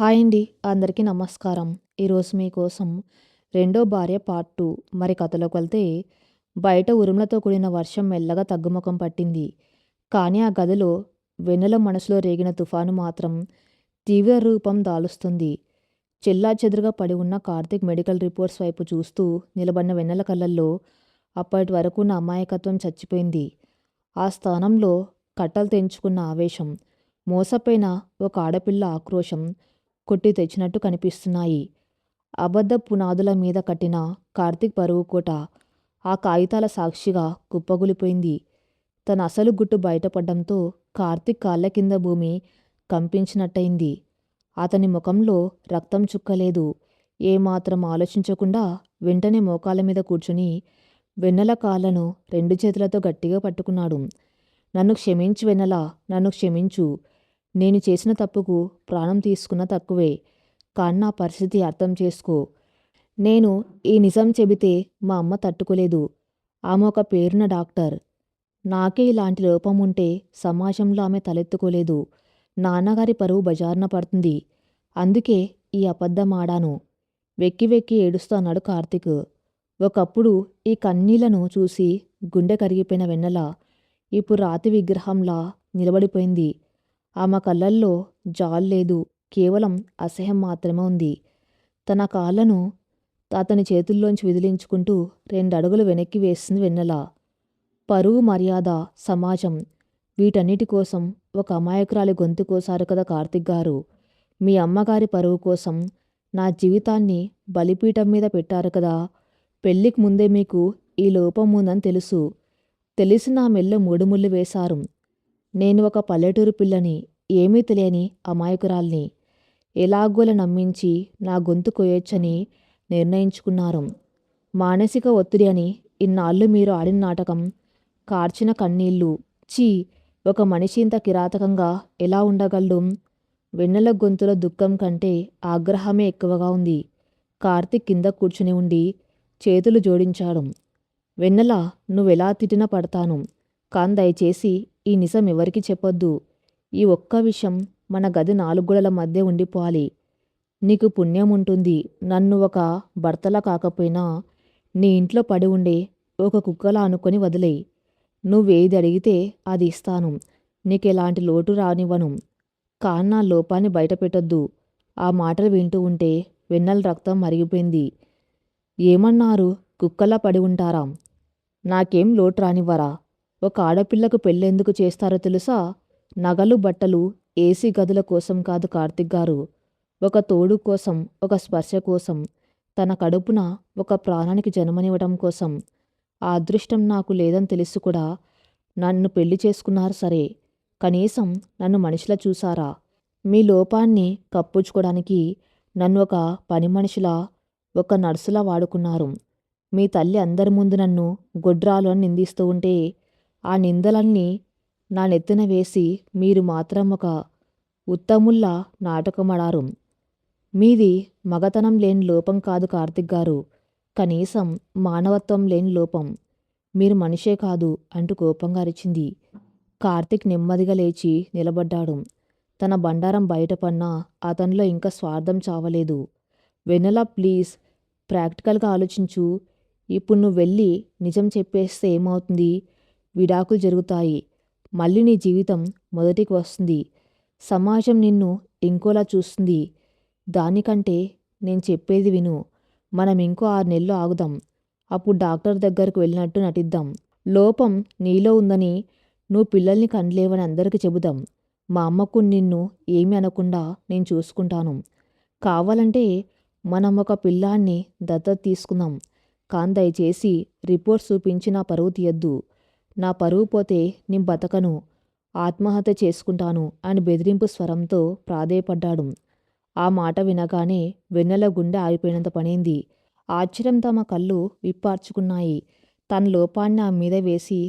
Hi అండి. అందరికీ నమస్కారం. ఈరోజు మీకోసం రెండో భార్య పార్ట్ 2 మరి కథలోకి వెళ్తే బయట ఉరుములతో కూడిన వర్షం మెల్లగా తగ్గుముఖం పట్టింది. కానీ ఆ గదిలో వెన్నెల మనసులో రేగిన తుఫాను మాత్రం తీవ్ర రూపం దాలుస్తుంది. చెల్లాచెదురుగా పడి ఉన్న కార్తీక్ మెడికల్ రిపోర్ట్స్ వైపు చూస్తూ నిలబడిన వెన్నెల కళ్ళల్లో అప్పటి వరకు ఉన్న అమాయకత్వం చచ్చిపోయింది. ఆ స్థానంలో కట్టలు తెంచుకున్న ఆవేశం, మోసపోయిన ఒక ఆడపిల్ల ఆక్రోశం కొట్టి తెచ్చినట్టు కనిపిస్తున్నాయి. అబద్ధ పునాదుల మీద కట్టిన కార్తీక్ పరువు కోట ఆ కాగితాల సాక్షిగా కుప్పగూలిపోయింది. తన అసలు గుట్టు బయటపడ్డంతో కార్తీక్ కాళ్ళ కింద భూమి కంపించినట్టయింది. అతని ముఖంలో రక్తం చుక్కలేదు. ఏమాత్రం ఆలోచించకుండా వెంటనే మోకాళ్ళ మీద కూర్చుని వెన్నెల కాళ్ళను రెండు చేతులతో గట్టిగా పట్టుకున్నాడు. నన్ను క్షమించు వెన్నెల, నన్ను క్షమించు. నేను చేసిన తప్పుకు ప్రాణం తీసుకున్న తక్కువే. కానీ నా పరిస్థితి అర్థం చేసుకో. నేను ఈ నిజం చెబితే మా అమ్మ తట్టుకోలేదు. ఆమె ఒక పేరున్న డాక్టర్. నాకే ఇలాంటి లోపం ఉంటే సమాజంలో ఆమె తలెత్తుకోలేదు. నాన్నగారి పరువు బజారున పడుతుంది. అందుకే ఈ అబద్ధం ఆడాను. వెక్కి వెక్కి ఏడుస్తూ అన్నాడు కార్తీక్. ఒకప్పుడు ఈ కన్నీళ్లను చూసి గుండె కరిగిపోయిన వెన్నెల ఇప్పుడు రాతి విగ్రహంలా నిలబడిపోయింది. ఆమె కళ్ళల్లో జాల్లేదు, కేవలం అసహ్యం మాత్రమే ఉంది. తన కాళ్ళను అతని చేతుల్లోంచి విదిలించుకుంటూ 2 అడుగులు వెనక్కి వేసింది వెన్నెల. పరువు, మర్యాద, సమాజం వీటన్నిటి కోసం ఒక అమాయకురాలి గొంతు కోసారు కదా కార్తీక్ గారు. మీ అమ్మగారి పరువు కోసం నా జీవితాన్ని బలిపీఠం మీద పెట్టారు కదా. పెళ్లికి ముందే మీకు ఈ లోపం ఉందని తెలుసు. తెలిసి నా మెల్లో 3 ముళ్ళు వేశారు. నేను ఒక పల్లెటూరు పిల్లని, ఏమీ తెలియని అమాయకురాల్ని. ఎలాగోలా నమ్మించి నా గొంతు కోయొచ్చని నిర్ణయించుకున్నారు. మానసిక ఒత్తిడి అని ఇన్నాళ్ళు మీరు ఆడిన నాటకం, కార్చిన కన్నీళ్ళు. ఛీ! ఒక మనిషి ఇంత కిరాతకంగా ఎలా ఉండగలడు? వెన్నెల గొంతులో దుఃఖం కంటే ఆగ్రహమే ఎక్కువగా ఉంది. కార్తీక్ కింద కూర్చుని ఉండి చేతులు జోడించాడు. వెన్నెల, నువ్వెలా తిట్టినా పడతాను. కాని దయచేసి ఈ నిజం ఎవరికీ చెప్పొద్దు. ఈ ఒక్క విషయం మన గది 4 గోడల మధ్య ఉండిపోవాలి. నీకు పుణ్యం ఉంటుంది. నన్ను ఒక భర్తలా కాకపోయినా నీ ఇంట్లో పడి ఉండే ఒక కుక్కలా అనుకొని వదిలేయ్. నువ్వేది అడిగితే అది ఇస్తాను. నీకెలాంటి లోటు రానివ్వను. కానీ నా లోపాన్ని బయటపెట్టొద్దు. ఆ మాటలు వింటూ ఉంటే వెన్నెల రక్తం మరిగిపోయింది. ఏమన్నారు? కుక్కలా పడి ఉంటారా? నాకేం లోటు రానివ్వరా? ఒక ఆడపిల్లకు పెళ్ళెందుకు చేస్తారో తెలుసా? నగలు, బట్టలు, ఏసీ గదుల కోసం కాదు కార్తీక్ గారు. ఒక తోడు కోసం, ఒక స్పర్శ కోసం, తన కడుపున ఒక ప్రాణానికి జన్మనివ్వడం కోసం. ఆ అదృష్టం నాకు లేదని తెలిసి కూడా నన్ను పెళ్లి చేసుకున్నారు సరే. కనీసం నన్ను మనిషిలా చూసారా? మీ లోపాన్ని కప్పుచుకోవడానికి నన్ను ఒక పని మనిషిలా, ఒక నర్సులా వాడుకున్నారు. మీ తల్లి అందరి ముందు నన్ను గొడ్రాలు అని నిందిస్తూ ఉంటే ఆ నిందలన్నీ నా నెత్తిన వేసి మీరు మాత్రం ఒక ఉత్తముల్లా నాటకమడారు. మీది మగతనం లేని లోపం కాదు కార్తీక్ గారు. కనీసం మానవత్వం లేని లోపం. మీరు మనిషే కాదు అంటూ కోపంగా అరిచింది. కార్తీక్ నెమ్మదిగా లేచి నిలబడ్డాడు. తన బండారం బయటపడినా అతనిలో ఇంకా స్వార్థం చావలేదు. వెన్నెల, ప్లీజ్ ప్రాక్టికల్గా ఆలోచించు. ఇప్పుడు నువ్వు వెళ్ళి నిజం చెప్పేస్తే ఏమవుతుంది? విడాకులు జరుగుతాయి. మళ్ళీ నీ జీవితం మొదటికి వస్తుంది. సమాజం నిన్ను ఇంకోలా చూస్తుంది. దానికంటే నేను చెప్పేది విను. మనం ఇంకో 6 నెలలు ఆగుదాం. అప్పుడు డాక్టర్ దగ్గరకు వెళ్ళినట్టు నటిద్దాం. లోపం నీలో ఉందని, నువ్వు పిల్లల్ని కనలేవని అందరికీ చెబుదాం. మా అమ్మకు నిన్ను ఏమీ అనకుండా నేను చూసుకుంటాను. కావాలంటే మనం ఒక పిల్లాన్ని దత్తత తీసుకుందాం. కానీ దయచేసి రిపోర్ట్స్ చూపించి నా పరువు తీయద్దు. నా పరువు పోతే నేను బతకను, ఆత్మహత్య చేసుకుంటాను అని బెదిరింపు స్వరంతో ప్రాధేయపడ్డాడు. ఆ మాట వినగానే వెన్నెల గుండె ఆగిపోయినంత పనైంది. ఆశ్చర్యం తమ కళ్ళు విప్పార్చుకున్నాయి. తన లోపాన్ని ఆమె మీద వేసి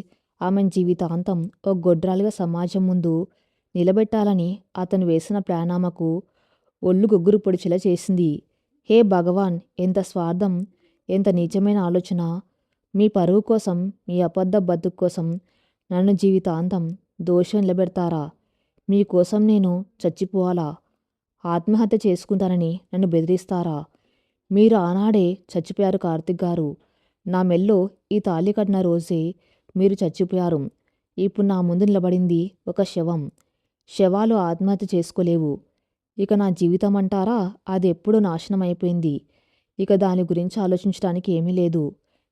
ఆమెను జీవితాంతం ఒక గొడ్రాలుగా సమాజం ముందు నిలబెట్టాలని అతను వేసిన ప్లాన్ ఆమెకు ఒళ్ళు గుగ్గురు పొడిచేలా చేసింది. హే భగవాన్! ఎంత స్వార్థం! ఎంత నీచమైన ఆలోచన! మీ పరువు కోసం, మీ అబద్ధ బతుకు కోసం నన్ను జీవితాంతం దోషం నిలబెడతారా? మీకోసం నేను చచ్చిపోవాలా? ఆత్మహత్య చేసుకుంటానని నన్ను బెదిరిస్తారా? మీరు ఆనాడే చచ్చిపోయారు కార్తీక్ గారు. నా మెల్లో ఈ తాళి కట్టిన రోజే మీరు చచ్చిపోయారు. ఇప్పుడు నా ముందు నిలబడింది ఒక శవం. శవాలు ఆత్మహత్య చేసుకోలేవు. ఇక నా జీవితం అంటారా, అది ఎప్పుడో నాశనం అయిపోయింది. ఇక దాని గురించి ఆలోచించడానికి ఏమీ లేదు.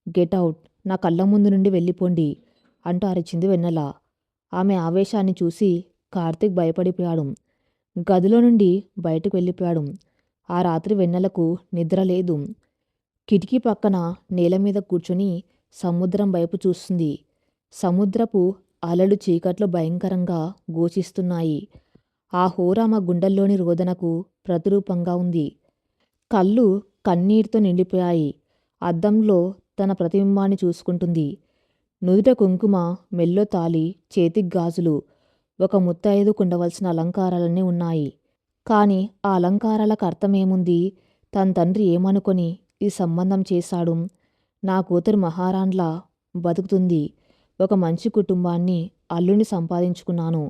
గెట్ ఔట్, నా కళ్ళ ముందు నుండి వెళ్ళిపోండి అంటూ అరిచింది వెన్నెల. ఆమె ఆవేశాన్ని చూసి కార్తీక్ భయపడిపోయాడు. గదిలో నుండి బయటకు వెళ్ళిపోయాడు. ఆ రాత్రి వెన్నెలకు నిద్ర లేదు. కిటికీ పక్కన నేల మీద కూర్చుని సముద్రం వైపు చూస్తుంది. సముద్రపు అలలు చీకట్లో భయంకరంగా ఘోషిస్తున్నాయి. ఆ హోరామ గుండెల్లోని రోదనకు ప్రతిరూపంగా ఉంది. కళ్ళు కన్నీటితో నిండిపోయాయి. అద్దంలో తన ప్రతిబింబాన్ని చూసుకుంటుంది. నుదుట కుంకుమ, మెల్లో తాళి, చేతికి గాజులు, ఒక ముత్తైదుకు ఉండవలసిన అలంకారాలన్నీ ఉన్నాయి. కాని ఆ అలంకారాలకు అర్థమేముంది? తన తండ్రి ఏమనుకొని ఈ సంబంధం చేశాడు? నా కూతురు మహారాణ్లా బతుకుతుంది. ఒక మంచి కుటుంబాన్ని, అల్లుని సంపాదించుకున్నాను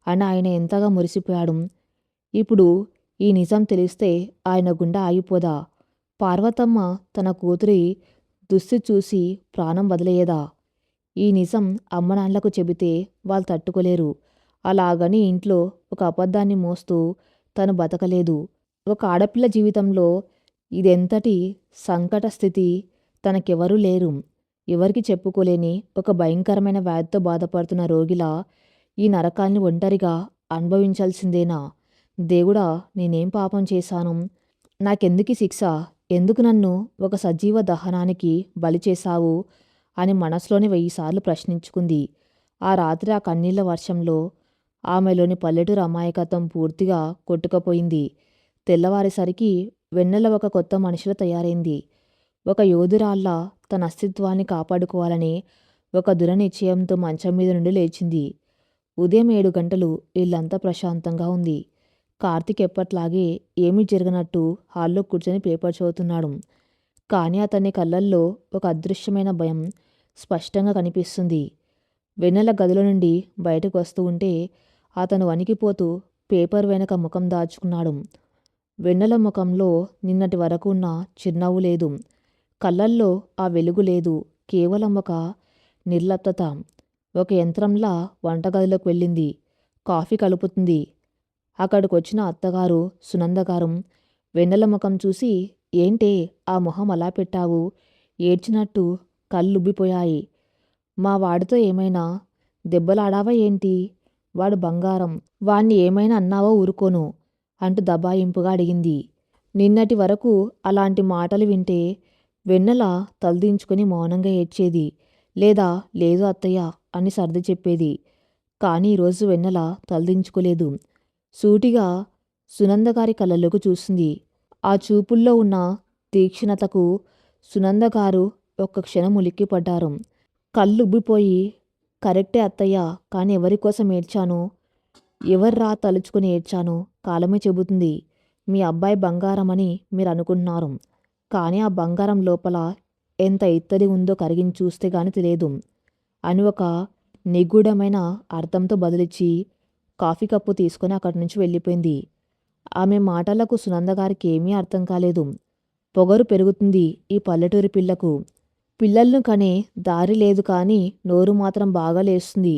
అని ఆయన ఎంతగా మురిసిపోయాడు. ఇప్పుడు ఈ నిజం తెలిస్తే ఆయన గుండె ఆగిపోదా? పార్వతమ్మ తన కూతురి దుస్థితి చూసి ప్రాణం వదిలేయదా? ఈ నిజం అమ్మనాన్నలకు చెబితే వాళ్ళు తట్టుకోలేరు. అలాగని ఇంట్లో ఒక అబద్ధాన్ని మోస్తూ తను బతకలేదు. ఒక ఆడపిల్ల జీవితంలో ఇదెంతటి సంకట స్థితి. తనకెవరూ లేరు. ఎవరికి చెప్పుకోలేని ఒక భయంకరమైన వ్యాధితో బాధపడుతున్న రోగిలా ఈ నరకాన్ని ఒంటరిగా అనుభవించాల్సిందేనా? దేవుడా, నేనేం పాపం చేశాను? నాకెందుకీ శిక్ష? ఎందుకు నన్ను ఒక సజీవ దహనానికి బలి చేశావు అని మనసులోని 1000 సార్లు ప్రశ్నించుకుంది. ఆ రాత్రి ఆ కన్నీళ్ల వర్షంలో ఆమెలోని పల్లెటూరు అమాయకత్వం పూర్తిగా కొట్టుకుపోయింది. తెల్లవారేసరికి వెన్నెల ఒక కొత్త మనిషిలా తయారైంది. ఒక యోధురాల్లా తన అస్తిత్వాన్ని కాపాడుకోవాలని ఒక దృఢ నిశ్చయంతో మంచం మీద నుండి లేచింది. ఉదయం 7 గంటలు. ఇల్లంతా ప్రశాంతంగా ఉంది. కార్తీక్ ఎప్పట్లాగే ఏమీ జరగనట్టు హాల్లో కూర్చొని పేపర్ చదువుతున్నాడు. కానీ అతని కళ్ళల్లో ఒక అదృశ్యమైన భయం స్పష్టంగా కనిపిస్తుంది. వెన్నెల గదిలో నుండి బయటకు వస్తూ ఉంటే అతను వణికిపోతూ పేపర్ వెనక ముఖం దాచుకున్నాడు. వెన్నెల ముఖంలో నిన్నటి వరకు ఉన్న చిరునవ్వు లేదు. కళ్ళల్లో ఆ వెలుగు లేదు. కేవలం ఒక నిర్లిప్తత. ఒక యంత్రంలా వంటగదిలోకి వెళ్ళింది. కాఫీ కలుపుతుంది. అక్కడికొచ్చిన అత్తగారు సునందగారు వెన్నెల ముఖం చూసి, ఏంటే ఆ మొహం అలా పెట్టావు? ఏడ్చినట్టు కళ్ళుబ్బిపోయాయి. మా వాడితో ఏమైనా దెబ్బలాడావా ఏంటి? వాడు బంగారం. వాణ్ణి ఏమైనా అన్నావో ఊరుకోను అంటూ దబాయింపుగా అడిగింది. నిన్నటి వరకు అలాంటి మాటలు వింటే వెన్నెల తలదించుకొని మౌనంగా ఏడ్చేది. లేదా లేదు అత్తయ్య అని సర్ది చెప్పేది. కానీ ఈరోజు వెన్నెల తలదించుకోలేదు. సూటిగా సునందగారి కళ్ళలోకి చూసింది. ఆ చూపుల్లో ఉన్న తీక్షణతకు సునందగారు ఒక్క క్షణం ఉలిక్కిపడ్డారు. కళ్ళుబ్బిపోయి, కరెక్టే అత్తయ్య, కానీ ఎవరికోసం ఏడ్చాను? ఎవర్రా తలుచుకుని ఏడ్చాను? కాలమే చెబుతుంది. మీ అబ్బాయి బంగారమని మీరు అనుకుంటున్నారు. కానీ ఆ బంగారం లోపల ఎంత ఇత్తడి ఉందో కరిగించి చూస్తే గాని తెలియదు అని ఒక నిగూఢమైన అర్థంతో బదులిచ్చి కాఫీ కప్పు తీసుకొని అక్కడి నుంచి వెళ్ళిపోయింది. ఆమె మాటలకు సునందగారికి ఏమీ అర్థం కాలేదు. పొగరు పెరుగుతుంది ఈ పల్లెటూరి పిల్లకు. పిల్లలను కనే దారి లేదు కానీ నోరు మాత్రం బాగా లేస్తుంది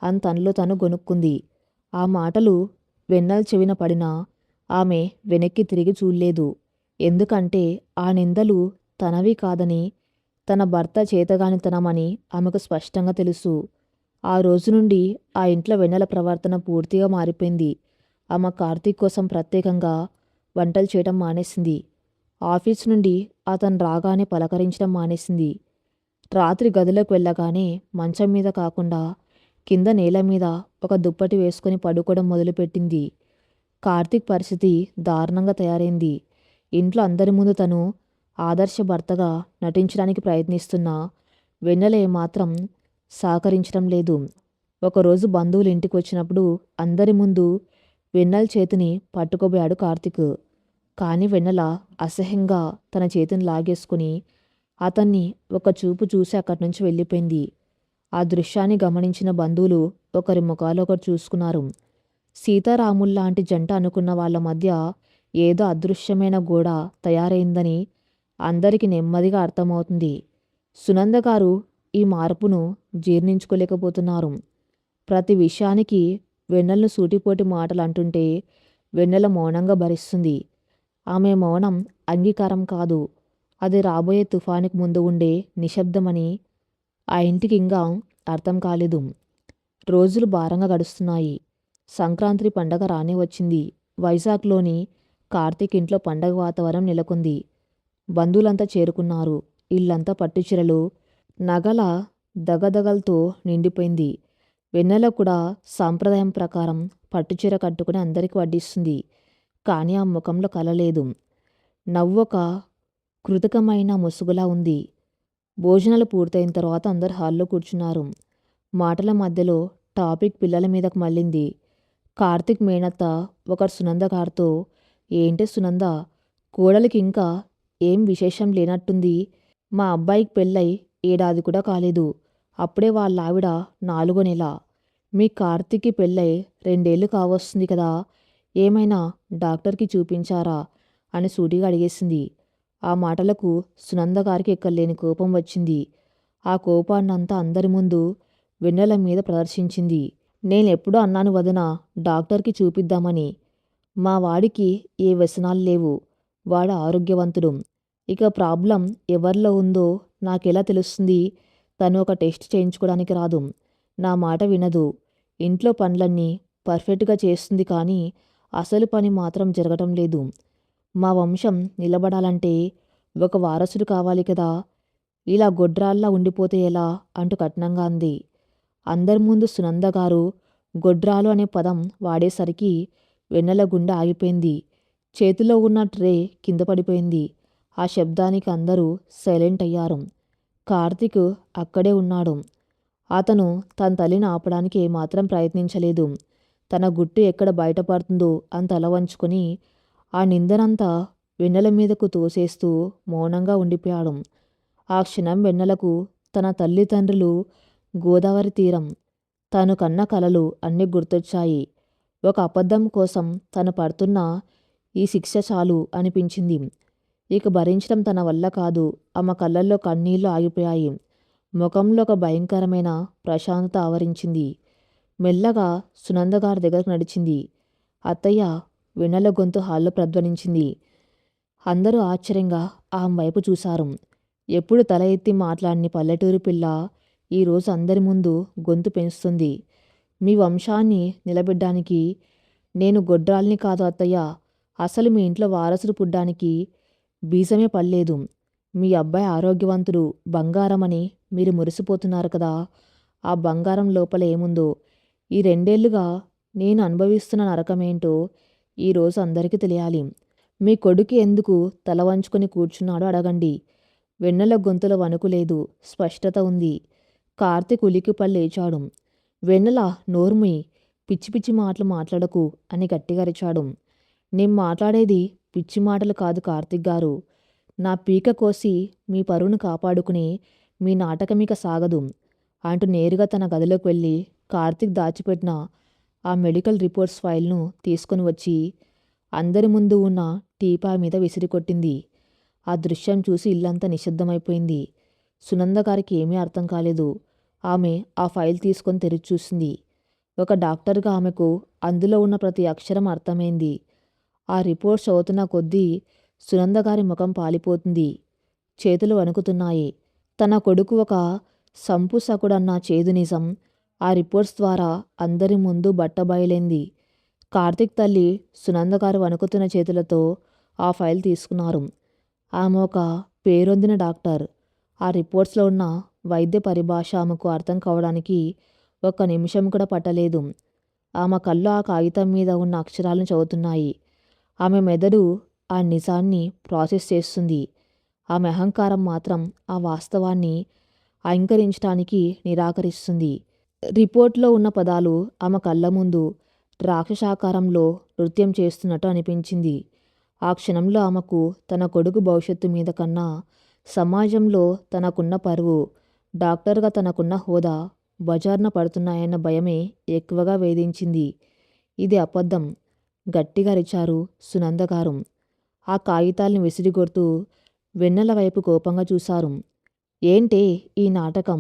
అని తనలో తను గొనుక్కుంది. ఆ మాటలు వెన్నెల చెవిన పడినా ఆమె వెనక్కి తిరిగి చూడలేదు. ఎందుకంటే ఆ నిందలు తనవి కాదని, తన భర్త చేతగానితనమని ఆమెకు స్పష్టంగా తెలుసు. ఆ రోజు నుండి ఆ ఇంట్లో వెన్నెల ప్రవర్తన పూర్తిగా మారిపోయింది. ఆమె కార్తీక్ కోసం ప్రత్యేకంగా వంటలు చేయడం మానేసింది. ఆఫీస్ నుండి అతను రాగానే పలకరించడం మానేసింది. రాత్రి గదిలోకి వెళ్ళగానే మంచం మీద కాకుండా కింద నేల మీద ఒక దుప్పటి వేసుకొని పడుకోవడం మొదలుపెట్టింది. కార్తీక్ పరిస్థితి దారుణంగా తయారైంది. ఇంట్లో అందరి ముందు తను ఆదర్శ భర్తగా నటించడానికి ప్రయత్నిస్తున్నా వెన్నెల ఏమాత్రం సహకరించడం లేదు. ఒకరోజు బంధువులు ఇంటికి వచ్చినప్పుడు అందరి ముందు వెన్నెల చేతిని పట్టుకోబోయాడు కార్తీక్. కానీ వెన్నెల అసహ్యంగా తన చేతిని లాగేసుకుని అతన్ని ఒక చూపు చూసి అక్కడి నుంచి వెళ్ళిపోయింది. ఆ దృశ్యాన్ని గమనించిన బంధువులు ఒకరి ముఖాలు ఒకరు చూసుకున్నారు. సీతారాముల్లాంటి జంట అనుకున్న వాళ్ళ మధ్య ఏదో అదృశ్యమైన గోడ తయారైందని అందరికీ నెమ్మదిగా అర్థమవుతుంది. సునంద గారు ఈ మార్పును జీర్ణించుకోలేకపోతున్నారు. ప్రతి విషయానికి వెన్నెలను సూటిపోటి మాటలు అంటుంటే వెన్నెల మౌనంగా భరిస్తుంది. ఆమె మౌనం అంగీకారం కాదు, అది రాబోయే తుఫానికి ముందు ఉండే నిశ్శబ్దమని ఆ ఇంటికి ఇంకా అర్థం కాలేదు. రోజులు భారంగా గడుస్తున్నాయి. సంక్రాంతి పండగ రానే వచ్చింది. వైజాగ్లోని కార్తీక్ ఇంట్లో పండగ వాతావరణం నెలకొంది. బంధువులంతా చేరుకున్నారు. ఇల్లంతా పట్టుచీరలు, నగల దగదగలతో నిండిపోయింది. వెన్నెల కూడా సాంప్రదాయం ప్రకారం పట్టుచీర కట్టుకుని అందరికీ వడ్డిస్తుంది. కానీ ఆ ముఖంలో కలలేదు. నవ్వొక కృతకమైన ముసుగులా ఉంది. భోజనాలు పూర్తయిన తర్వాత అందరు హాల్లో కూర్చున్నారు. మాటల మధ్యలో టాపిక్ పిల్లల మీదకు మళ్ళింది. కార్తీక్ మేనత్త ఒకరు సునంద గారితో, ఏంటి సునంద, కోడలికి ఇంకా ఏం విశేషం లేనట్టుంది. మా అబ్బాయికి పెళ్ళై ఏడాది కూడా కాలేదు. అప్పుడే వాళ్ళ ఆవిడ 4వ నెల. మీ కార్తీక్కి పెళ్ళై 2 ఏళ్ళు కావస్తుంది కదా, ఏమైనా డాక్టర్కి చూపించారా అని సూటిగా అడిగేసింది. ఆ మాటలకు సునంద గారికి ఎక్కలేని కోపం వచ్చింది. ఆ కోపాన్నంతా అందరి ముందు వెన్నెల మీద ప్రదర్శించింది. నేనెప్పుడూ అన్నాను వదినా, డాక్టర్కి చూపిద్దామని. మా వాడికి ఏ వ్యసనాలు లేవు. వాడు ఆరోగ్యవంతుడు. ఇక ప్రాబ్లం ఎవరిలో ఉందో నాకెలా తెలుస్తుంది? తను ఒక టెస్ట్ చేయించుకోవడానికి రాదు. నా మాట వినదు. ఇంట్లో పనులన్నీ పర్ఫెక్ట్గా చేస్తుంది కానీ అసలు పని మాత్రం జరగటం లేదు. మా వంశం నిలబడాలంటే ఒక వారసుడు కావాలి కదా, ఇలా గొడ్రాల్లా ఉండిపోతే ఎలా అంటూ కఠినంగా అంది. అందరి ముందు సునంద గారు గొడ్రాలు అనే పదం వాడేసరికి వెన్నెల గుండె ఆగిపోయింది. చేతిలో ఉన్న ట్రే కింద పడిపోయింది. ఆ శబ్దానికి అందరూ సైలెంట్ అయ్యారు. కార్తీక్ అక్కడే ఉన్నాడు. అతను తన తల్లిని ఆపడానికి ఏమాత్రం ప్రయత్నించలేదు. తన గుట్టు ఎక్కడ బయటపడుతుందో అని తల వంచుకొని ఆ నిందనంతా వెన్నెల మీదకు తోసేస్తూ మౌనంగా ఉండిపోయాడు. ఆ క్షణం వెన్నెలకు తన తల్లిదండ్రులు, గోదావరి తీరం, తను కన్న కలలు అన్నీ గుర్తొచ్చాయి. ఒక అబద్ధం కోసం తను పడుతున్న ఈ శిక్ష చాలు అనిపించింది. ఇక భరించడం తన వల్ల కాదు. ఆమె కళ్ళల్లో కన్నీళ్లు ఆగిపోయాయి. ముఖంలో ఒక భయంకరమైన ప్రశాంతత ఆవరించింది. మెల్లగా సునంద గారి దగ్గరకు నడిచింది. అత్తయ్య, వెన్నెల గొంతు హాల్లో ప్రధ్వనించింది. అందరూ ఆశ్చర్యంగా ఆమె వైపు చూశారు. ఎప్పుడు తల ఎత్తి మాట్లాడిని పల్లెటూరి పిల్ల ఈరోజు అందరి ముందు గొంతు పెంచుతుంది. మీ వంశాన్ని నిలబెట్టడానికి నేను గొడ్రాల్ని కాదు అత్తయ్య. అసలు మీ ఇంట్లో వారసుడు పుడ్డానికి బీజమే పడలేదు. మీ అబ్బాయి ఆరోగ్యవంతుడు, బంగారమని మీరు మురిసిపోతున్నారు కదా, ఆ బంగారం లోపల ఏముందో, ఈ 2 ఏళ్లుగా నేను అనుభవిస్తున్న నరకమేంటో ఈరోజు అందరికీ తెలియాలి. మీ కొడుకు ఎందుకు తల వంచుకొని కూర్చున్నాడో అడగండి. వెన్నెల గొంతులో వణుకు లేదు, స్పష్టత ఉంది. కార్తీక్ ఉలిక్కిపడి లేచాడు. వెన్నెల, నోర్ముయ్, పిచ్చి పిచ్చి మాటలు మాట్లాడకు అని గట్టిగా అరిచాడు. నేను మాట్లాడేది పిచ్చి మాటలు కాదు కార్తీక్ గారు. నా పీక కోసి మీ పరువును కాపాడుకుని మీ నాటకమిక సాగదు అంటూ నేరుగా తన గదిలోకి వెళ్ళి కార్తీక్ దాచిపెట్టిన ఆ మెడికల్ రిపోర్ట్స్ ఫైల్ను తీసుకొని వచ్చి అందరి ముందు ఉన్న టీపాయ్ మీద విసిరికొట్టింది. ఆ దృశ్యం చూసి ఇల్లంతా నిశ్శబ్దమైపోయింది. సునంద గారికి ఏమీ అర్థం కాలేదు. ఆమె ఆ ఫైల్ తీసుకొని తెరిచి చూసింది. ఒక డాక్టర్గా ఆమెకు అందులో ఉన్న ప్రతి అక్షరం అర్థమైంది. ఆ రిపోర్ట్స్ చదువుతున్న కొద్దీ సునంద గారి ముఖం పాలిపోతుంది. చేతులు వణుకుతున్నాయి. తన కొడుకు ఒక సంపుసకుడన్న చేదు నిజం ఆ రిపోర్ట్స్ ద్వారా అందరి ముందు బట్టబయలైంది. కార్తీక్ తల్లి సునంద గారు వణుకుతున్న చేతులతో ఆ ఫైల్ తీసుకున్నారు. ఆమె ఒక పేరొందిన డాక్టర్. ఆ రిపోర్ట్స్లో ఉన్న వైద్య పరిభాష ఆమెకు అర్థం కావడానికి 1 నిమిషం కూడా పట్టలేదు. ఆమె కళ్ళు ఆ కాగితం మీద ఉన్న అక్షరాలను చదువుతున్నాయి. ఆమె మెదడు ఆ నిజాన్ని ప్రాసెస్ చేస్తుంది. ఆమె అహంకారం మాత్రం ఆ వాస్తవాన్ని అంగీకరించడానికి నిరాకరిస్తుంది. రిపోర్ట్లో ఉన్న పదాలు ఆమె కళ్ళ ముందు రాక్షసాకారంలో నృత్యం చేస్తున్నట్టు అనిపించింది. ఆ క్షణంలో ఆమెకు తన కొడుకు భవిష్యత్తు మీద కన్నా సమాజంలో తనకున్న పరువు, డాక్టర్గా తనకున్న హోదా బజార్న పడుతున్నాయన్న భయమే ఎక్కువగా వేధించింది. ఇది అబద్ధం గట్టిగా అరిచారు సునంద గారు. ఆ కాగితాల్ని విసిరిగొడుతూ వెన్నెల వైపు కోపంగా చూశారు. ఏంటే ఈ నాటకం?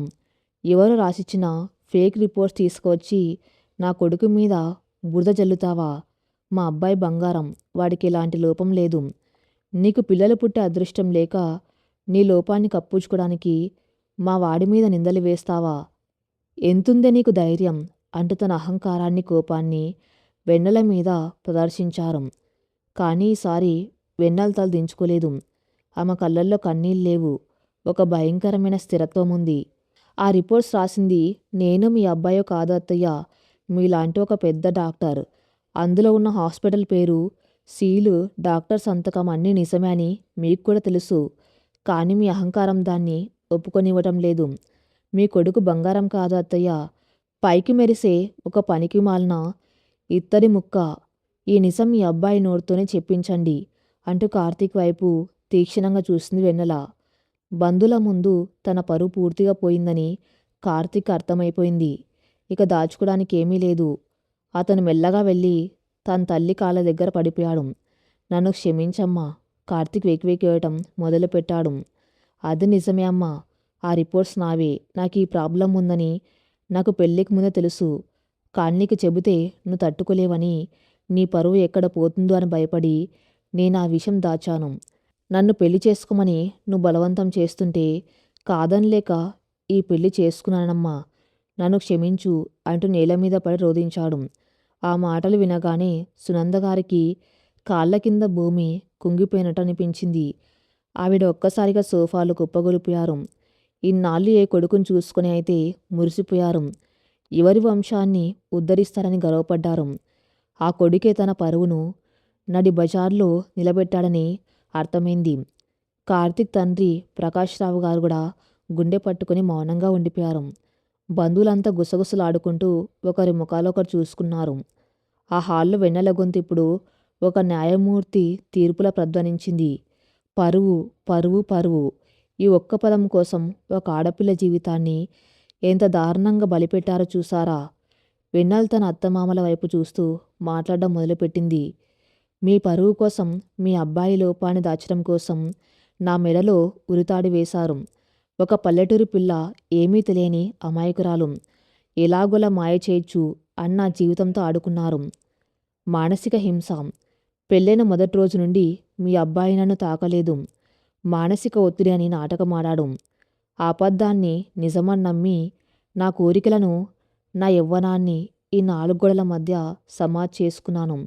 ఎవరు రాసిచ్చిన ఫేక్ రిపోర్ట్స్ తీసుకువచ్చి నా కొడుకు మీద బురద జల్లుతావా? మా అబ్బాయి బంగారం, వాడికి ఎలాంటి లోపం లేదు. నీకు పిల్లలు పుట్టే అదృష్టం లేక నీ లోపాన్ని కప్పుచుకోవడానికి మా వాడి మీద నిందలు వేస్తావా? ఎంతుందే నీకు ధైర్యం? అంటూ తన అహంకారాన్ని, కోపాన్ని వెన్నెల మీద ప్రదర్శించారు. కానీ ఈసారి వెన్నెల తల దించుకోలేదు. ఆమె కళ్ళల్లో కన్నీళ్ళేవు. ఒక భయంకరమైన స్థిరత్వం ఉంది. ఆ రిపోర్ట్స్ రాసింది నేను మీ అబ్బాయో కాదు అత్తయ్య, మీలాంటి ఒక పెద్ద డాక్టర్. అందులో ఉన్న హాస్పిటల్ పేరు, సీలు, డాక్టర్ సంతకం అన్నీ నిజమే అని మీకు కూడా తెలుసు. కానీ మీ అహంకారం దాన్ని ఒప్పుకొనివ్వటం లేదు. మీ కొడుకు బంగారం కాదు అత్తయ్య, పైకి మెరిసే ఒక పనికిమాలిన ఇత్తడి ముక్క. ఈ నిజం మీ అబ్బాయి నోటితోనే చెప్పించండి అంటూ కార్తీక్ వైపు తీక్షణంగా చూసింది వెన్నెల. బంధుల ముందు తన పరువు పూర్తిగా పోయిందని కార్తీక్ అర్థమైపోయింది. ఇక దాచుకోవడానికి ఏమీ లేదు. అతను మెల్లగా వెళ్ళి తన తల్లి కాళ్ళ దగ్గర పడిపోయాడు. నన్ను క్షమించమ్మా. కార్తీక్ వెక్కి వేయటం మొదలుపెట్టాడు. అది నిజమే అమ్మా. ఆ రిపోర్ట్స్ నావే. నాకు ఈ ప్రాబ్లం ఉందని నాకు పెళ్ళికి ముందే తెలుసు. కానీ నీకు చెబితే నువ్వు తట్టుకోలేవని, నీ పరువు ఎక్కడ పోతుందో అని భయపడి నేను ఆ విషయం దాచాను. నన్ను పెళ్లి చేసుకోమని నువ్వు బలవంతం చేస్తుంటే కాదనలేక ఈ పెళ్లి చేసుకున్నానమ్మా. నన్ను క్షమించు అంటూ నేల మీద పడి రోదించాడు. ఆ మాటలు వినగానే సునందగారికి కాళ్ళ కింద భూమి కుంగిపోయినట్టు అనిపించింది. ఆవిడ ఒక్కసారిగా సోఫాలు కుప్పగొలిపోయారు. ఇన్నాళ్ళు ఏ కొడుకుని చూసుకుని అయితే మురిసిపోయారు. ఎవరి వంశాన్ని ఉద్ధరిస్తారని గర్వపడ్డారు. ఆ కొడుకే తన పరువును నడి బజార్లో నిలబెట్టాడని అర్థమైంది. కార్తీక్ తండ్రి ప్రకాష్ రావు గారు కూడా గుండె పట్టుకుని మౌనంగా ఉండిపోయారు. బంధువులంతా గుసగుసలాడుకుంటూ ఒకరి ముఖాలొకరు చూసుకున్నారు. ఆ హాల్లో వెన్నెల గొంతు ఇప్పుడు ఒక న్యాయమూర్తి తీర్పులా ప్రధ్వనించింది. పరువు, పరువు, పరువు. ఈ ఒక్క పదం కోసం ఒక ఆడపిల్ల జీవితాన్ని ఎంత దారుణంగా బలిపెట్టారో చూసారా? వెన్నెల తన అత్తమామల వైపు చూస్తూ మాట్లాడడం మొదలుపెట్టింది. మీ పరువు కోసం, మీ అబ్బాయి లోపాన్ని దాచడం కోసం నా మెడలో ఉరితాడు వేశారు. ఒక పల్లెటూరి పిల్ల, ఏమీ తెలియని అమాయకురాలు, ఎలాగోలా మాయ చేయొచ్చు అని నా జీవితంతో ఆడుకున్నారు. మానసిక హింస. పెళ్ళైన మొదటి రోజు నుండి మీ అబ్బాయి నన్ను తాకలేదు. మానసిక ఒత్తిడి అని నాటకమాడాడు. ఆ అబద్ధాన్ని నిజమని నమ్మి నా కోరికలను, నా యవ్వనాన్ని ఈ 4 గోడల మధ్య సమాధి చేసుకున్నాను.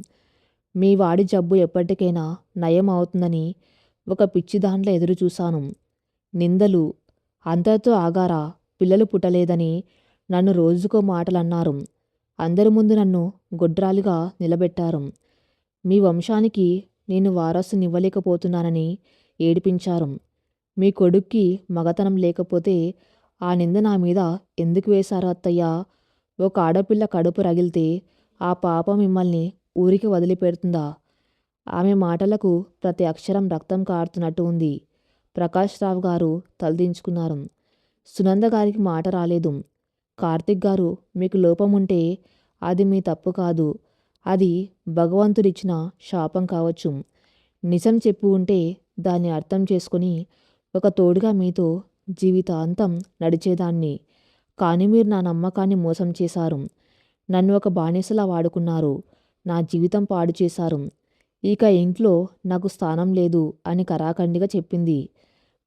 మీ వాడి జబ్బు ఎప్పటికైనా నయం అవుతుందని ఒక పిచ్చిదాంట్లో ఎదురుచూశాను. నిందలు అంతటితో ఆగారా? పిల్లలు పుట్టలేదని నన్ను రోజుకో మాటలన్నారు. అందరి ముందు నన్ను గొడ్రాలిగా నిలబెట్టారు. మీ వంశానికి నేను వారసునివ్వలేకపోతున్నానని ఏడిపించారు. మీ కొడుక్కి మగతనం లేకపోతే ఆ నింద నా మీద ఎందుకు వేశారు అత్తయ్యా? ఒక ఆడపిల్ల కడుపు రగిలితే ఆ పాప మిమ్మల్ని ఊరికి వదిలిపెడుతుందా? ఆమె మాటలకు ప్రతి అక్షరం రక్తం కారుతున్నట్టు ఉంది. ప్రకాష్ రావు గారు తలదించుకున్నారు. సునంద గారికి మాట రాలేదు. కార్తీక్ గారు, మీకు లోపం ఉంటే అది మీ తప్పు కాదు. అది భగవంతుడిచ్చిన శాపం కావచ్చు. నిజం చెప్పి ఉంటే దాన్ని అర్థం చేసుకుని ఒక తోడుగా మీతో జీవితాంతం నడిచేదాన్ని. కానీ మీరు నా నమ్మకాన్ని మోసం చేశారు. నన్ను ఒక బానిసలా వాడుకున్నారు. నా జీవితం పాడు చేశారు. ఇక ఇంట్లో నాకు స్థానం లేదు అని కరాఖండిగా చెప్పింది.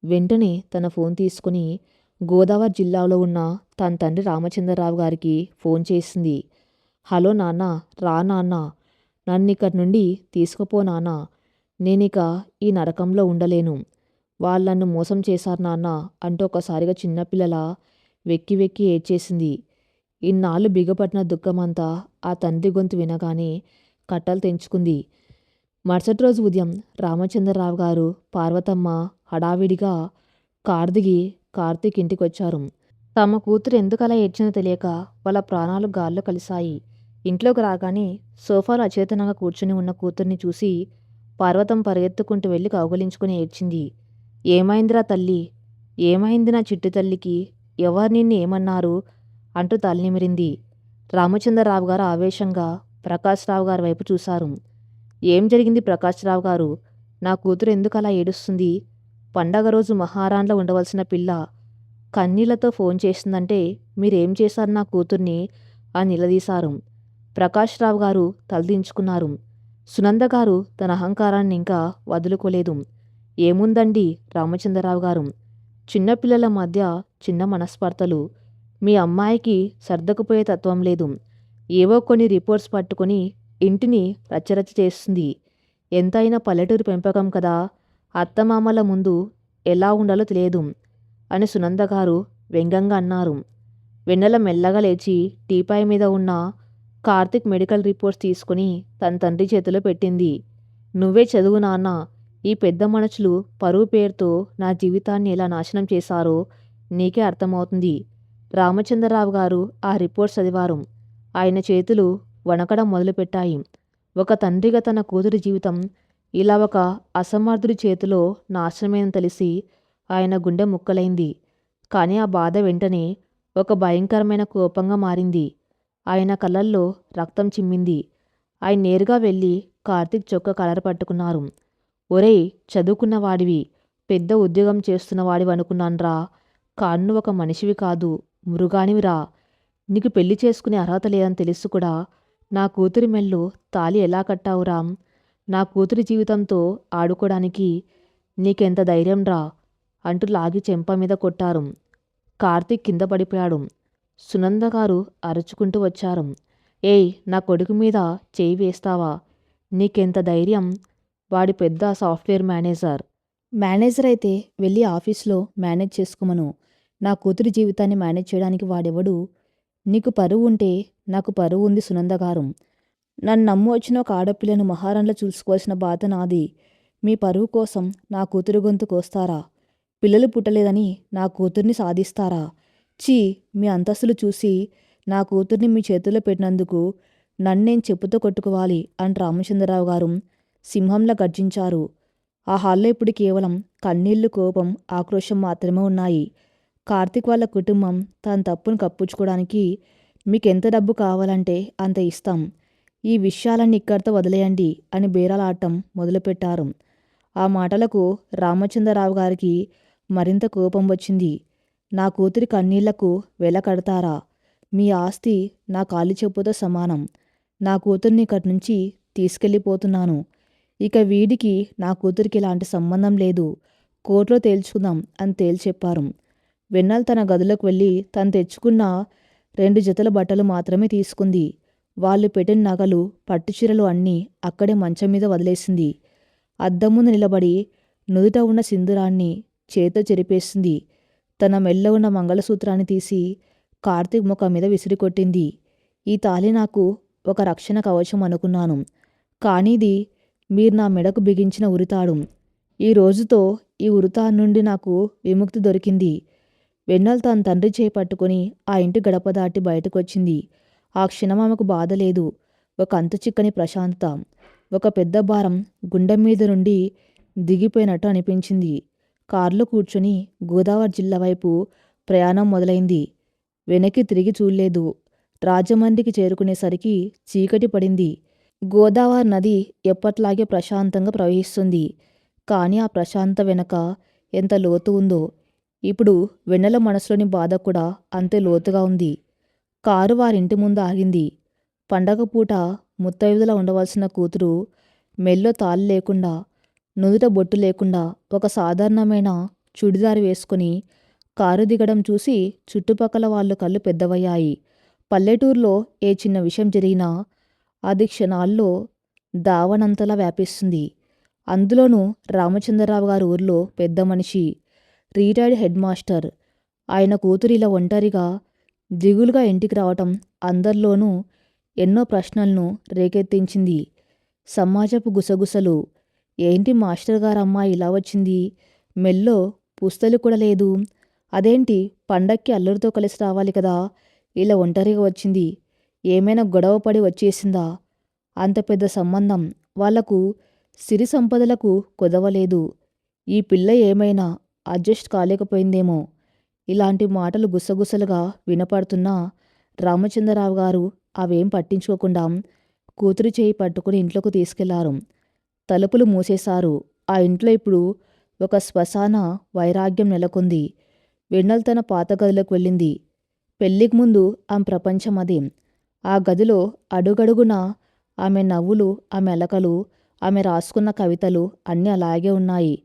వెంటనే తన ఫోన్ తీసుకుని గోదావరి జిల్లాలో ఉన్న తన తండ్రి రామచంద్రరావు గారికి ఫోన్ చేసింది. హలో నాన్న, రా నాన్న, నన్నిక్కడి నుండి తీసుకుపో నాన్న. నేనిక ఈ నరకంలో ఉండలేను. వాళ్ళు నన్ను మోసం చేశారు నాన్న అంటూ ఒకసారిగా చిన్నపిల్లలా వెక్కి వెక్కి ఏడ్చేసింది. ఇన్నాళ్ళు బిగపట్టిన దుఃఖమంతా ఆ తండ్రి గొంతు వినగానే కట్టలు తెంచుకుంది. మరుసటి రోజు ఉదయం రామచంద్రరావు గారు, పార్వతమ్మ హడావిడిగా కారు దిగి కార్తీక్ ఇంటికొచ్చారు. తమ కూతురు ఎందుకలా ఏడ్చిందో తెలియక వాళ్ళ ప్రాణాలు గాల్లో కలిశాయి. ఇంట్లోకి రాగానే సోఫాలో అచేతనంగా కూర్చుని ఉన్న కూతుర్ని చూసి పార్వతం పరిగెత్తుకుంటూ వెళ్ళి కౌగలించుకుని ఏడ్చింది. ఏమైందిరా తల్లి? ఏమైంది నా చిట్టి తల్లికి? ఎవరు నిన్ను ఏమన్నారు? అంటూ తలనిమిరింది. రామచంద్రరావు గారు ఆవేశంగా ప్రకాశ్‌రావు గారి వైపు చూశారు. ఏం జరిగింది ప్రకాశ్‌రావు గారు? నా కూతురు ఎందుకలా ఏడుస్తుంది? పండగ రోజు మహారాణిలా ఉండవలసిన పిల్ల కన్నీళ్లతో ఫోన్ చేసిందంటే మీరేం చేశారు నా కూతుర్ని అని నిలదీశారు. ప్రకాశ్‌రావు గారు తలదించుకున్నారు. సునంద గారు తన అహంకారాన్ని ఇంకా వదులుకోలేదు. ఏముందండి రామచంద్రరావు గారు, చిన్నపిల్లల మధ్య చిన్న మనస్పర్ధలు. మీ అమ్మాయికి సర్దకుపోయే తత్వం లేదు. ఏవో కొన్ని రిపోర్ట్స్ పట్టుకొని ఇంటిని రచ్చరచ్చ చేస్తుంది. ఎంతైనా పల్లెటూరు పెంపకం కదా, అత్తమామల ముందు ఎలా ఉండాలో తెలియదు అని సునంద గారు వ్యంగ్యంగా అన్నారు. వెన్నెల మెల్లగా లేచి టీపాయ్ మీద ఉన్న కార్తిక్ మెడికల్ రిపోర్ట్స్ తీసుకుని తన తండ్రి చేతిలో పెట్టింది. నువ్వే చదువు నాన్న, ఈ పెద్ద మనుషులు పరువు పేరుతో నా జీవితాన్ని ఎలా నాశనం చేశారో నీకే అర్థమవుతుంది. రామచంద్రరావు గారు ఆ రిపోర్ట్స్ చదివారు. ఆయన చేతులు వణకడం మొదలుపెట్టాయి. ఒక తండ్రిగా తన కూతురి జీవితం ఇలా ఒక అసమర్థుడి చేతిలో నాశనమైందని తెలిసి ఆయన గుండె ముక్కలైంది. కానీ ఆ బాధ వెంటనే ఒక భయంకరమైన కోపంగా మారింది. ఆయన కళ్ళల్లో రక్తం చిమ్మింది. ఆయన నేరుగా వెళ్ళి కార్తీక్ చొక్కా కలర్ పట్టుకున్నారు. ఒరేయ్, చదువుకున్నవాడివి, పెద్ద ఉద్యోగం చేస్తున్నవాడివి అనుకున్నాన్రా. కాన్ను ఒక మనిషివి కాదు, మృగానివిరా. నీకు పెళ్లి చేసుకునే అర్హత లేదని తెలుసు కూడా నా కూతురి మెల్లో తాళి ఎలా కట్టావురా? నా కూతురి జీవితంతో ఆడుకోవడానికి నీకెంత ధైర్యం రా అంటూ లాగి చెంప మీద కొట్టారు. కార్తీక్ కింద పడిపోయాడు. సునంద గారు అరుచుకుంటూ వచ్చారు. ఏయ్, నా కొడుకు మీద చేయి వేస్తావా? నీకెంత ధైర్యం? వాడి పెద్ద సాఫ్ట్వేర్ మేనేజర్. మేనేజర్ అయితే వెళ్ళి ఆఫీస్లో మేనేజ్ చేసుకోమను. నా కూతురి జీవితాన్ని మేనేజ్ చేయడానికి వాడెవడు? నీకు పరువు ఉంటే నాకు పరువు ఉంది సునంద గారు. నన్ను నమ్ము వచ్చిన ఒక ఆడపిల్లను మహారాణిలా చూసుకోవాల్సిన బాధ నాది. మీ పరువు కోసం నా కూతురు గొంతు కోస్తారా? పిల్లలు పుట్టలేదని నా కూతుర్ని సాధిస్తారా? ఛీ, మీ అంతస్తులు చూసి నా కూతుర్ని మీ చేతుల్లో పెట్టినందుకు నన్నేం చెప్పుతో కొట్టుకోవాలి అని రామచంద్రరావు గారు సింహంలా గర్జించారు. ఆ హాల్లో ఇప్పుడు కేవలం కన్నీళ్లు, కోపం, ఆక్రోశం మాత్రమే ఉన్నాయి. కార్తీక్ వాళ్ళ కుటుంబం తన తప్పును కప్పుచ్చుకోవడానికి మీకెంత డబ్బు కావాలంటే అంత ఇస్తాం. ఈ విషయాలన్నీ ఇక్కడితో వదిలేయండి అని బేరాలాడటం మొదలుపెట్టారు. ఆ మాటలకు రామచంద్రరావు గారికి మరింత కోపం వచ్చింది. నా కూతురి కన్నీళ్లకు వెల కడతారా? మీ ఆస్తి నా కాలి చెప్పుతో సమానం. నా కూతుర్ని ఇక్కడి నుంచి తీసుకెళ్ళిపోతున్నాను. ఇక వీడికి నా కూతురికి ఎలాంటి సంబంధం లేదు. కోర్టులో తేల్చుకుందాం అని తేల్చెప్పారు. వెన్నెల తన గదిలోకి వెళ్ళి తను తెచ్చుకున్న 2 జతల బట్టలు మాత్రమే తీసుకుంది. వాళ్ళు పెట్టిన నగలు, పట్టుచీరలు అన్నీ అక్కడే మంచం మీద వదిలేసింది. అద్దం ముందు నిలబడి నుదుట ఉన్న సింధూరాన్ని చేతితో చెరిపేసింది. తన మెల్లో ఉన్న మంగళసూత్రాన్ని తీసి కార్తీక్ ముఖం మీద విసిరికొట్టింది. ఈ తాళి నాకు ఒక రక్షణ కవచం అనుకున్నాను. కానీ ఇది మీరు నా మెడకు బిగించిన ఉరితాడు. ఈ రోజుతో ఈ ఉరితాడు నుండి నాకు విముక్తి దొరికింది. వెన్నెల తన తండ్రి చేయి పట్టుకుని ఆ ఇంటి గడప దాటి బయటకొచ్చింది. ఆ క్షణం ఆమెకు బాధ లేదు, ఒక అంతు చిక్కని ప్రశాంతత. ఒక పెద్ద భారం గుండె మీద నుండి దిగిపోయినట్టు అనిపించింది. కారులో కూర్చుని గోదావరి జిల్లా వైపు ప్రయాణం మొదలైంది. వెనక్కి తిరిగి చూడలేదు. రాజమండ్రికి చేరుకునేసరికి చీకటి పడింది. గోదావరి నది ఎప్పట్లాగే ప్రశాంతంగా ప్రవహిస్తుంది. కానీ ఆ ప్రశాంత వెనక ఎంత లోతు ఉందో ఇప్పుడు వెన్నెల మనసులోని బాధ కూడా అంతే లోతుగా ఉంది. కారు వారింటి ముందు ఆగింది. పండగ పూట ముత్తైదులా ఉండవలసిన కూతురు మెల్లో తాళి లేకుండా, నుదుట బొట్టు లేకుండా ఒక సాధారణమైన చుడిదారు వేసుకుని కారు దిగడం చూసి చుట్టుపక్కల వాళ్ళు కళ్ళు పెద్దవయ్యాయి. పల్లెటూరులో ఏ చిన్న విషయం జరిగినా అది క్షణాల్లో దావనంతలా వ్యాపిస్తుంది. అందులోనూ రామచంద్రరావు గారు ఊర్లో పెద్ద మనిషి, రిటైర్డ్ హెడ్ మాస్టర్. ఆయన కూతురు ఇలా ఒంటరిగా దిగులుగా ఇంటికి రావటం అందరిలోనూ ఎన్నో ప్రశ్నలను రేకెత్తించింది. సమాజపు గుసగుసలు. ఏంటి మాస్టర్ గారు అమ్మాయి ఇలా వచ్చింది? మెల్లో పుస్తలు కూడా లేదు. అదేంటి, పండక్కి అల్లుడితో కలిసి రావాలి కదా, ఇలా ఒంటరిగా వచ్చింది? ఏమైనా గొడవ పడి వచ్చేసిందా? అంత పెద్ద సంబంధం వాళ్లకు సిరి సంపదలకు కొదవలేదు. ఈ పిల్ల ఏమైనా అడ్జస్ట్ కాలేకపోయిందేమో. ఇలాంటి మాటలు గుసగుసలుగా వినపడుతున్నా రామచంద్రరావు గారు అవేం పట్టించుకోకుండా కూతురి చేయి పట్టుకుని ఇంట్లోకి తీసుకెళ్లారు. తలుపులు మూసేశారు. ఆ ఇంట్లో ఇప్పుడు ఒక శ్మశాన వైరాగ్యం నెలకొంది. వెన్నెల తన పాత గదిలోకి వెళ్ళింది. పెళ్లికి ముందు ఆమె ప్రపంచం అదే. ఆ గదిలో అడుగడుగునా ఆమె నవ్వులు, ఆమె అలకలు, ఆమె రాసుకున్న కవితలు అన్నీ అలాగే ఉన్నాయి.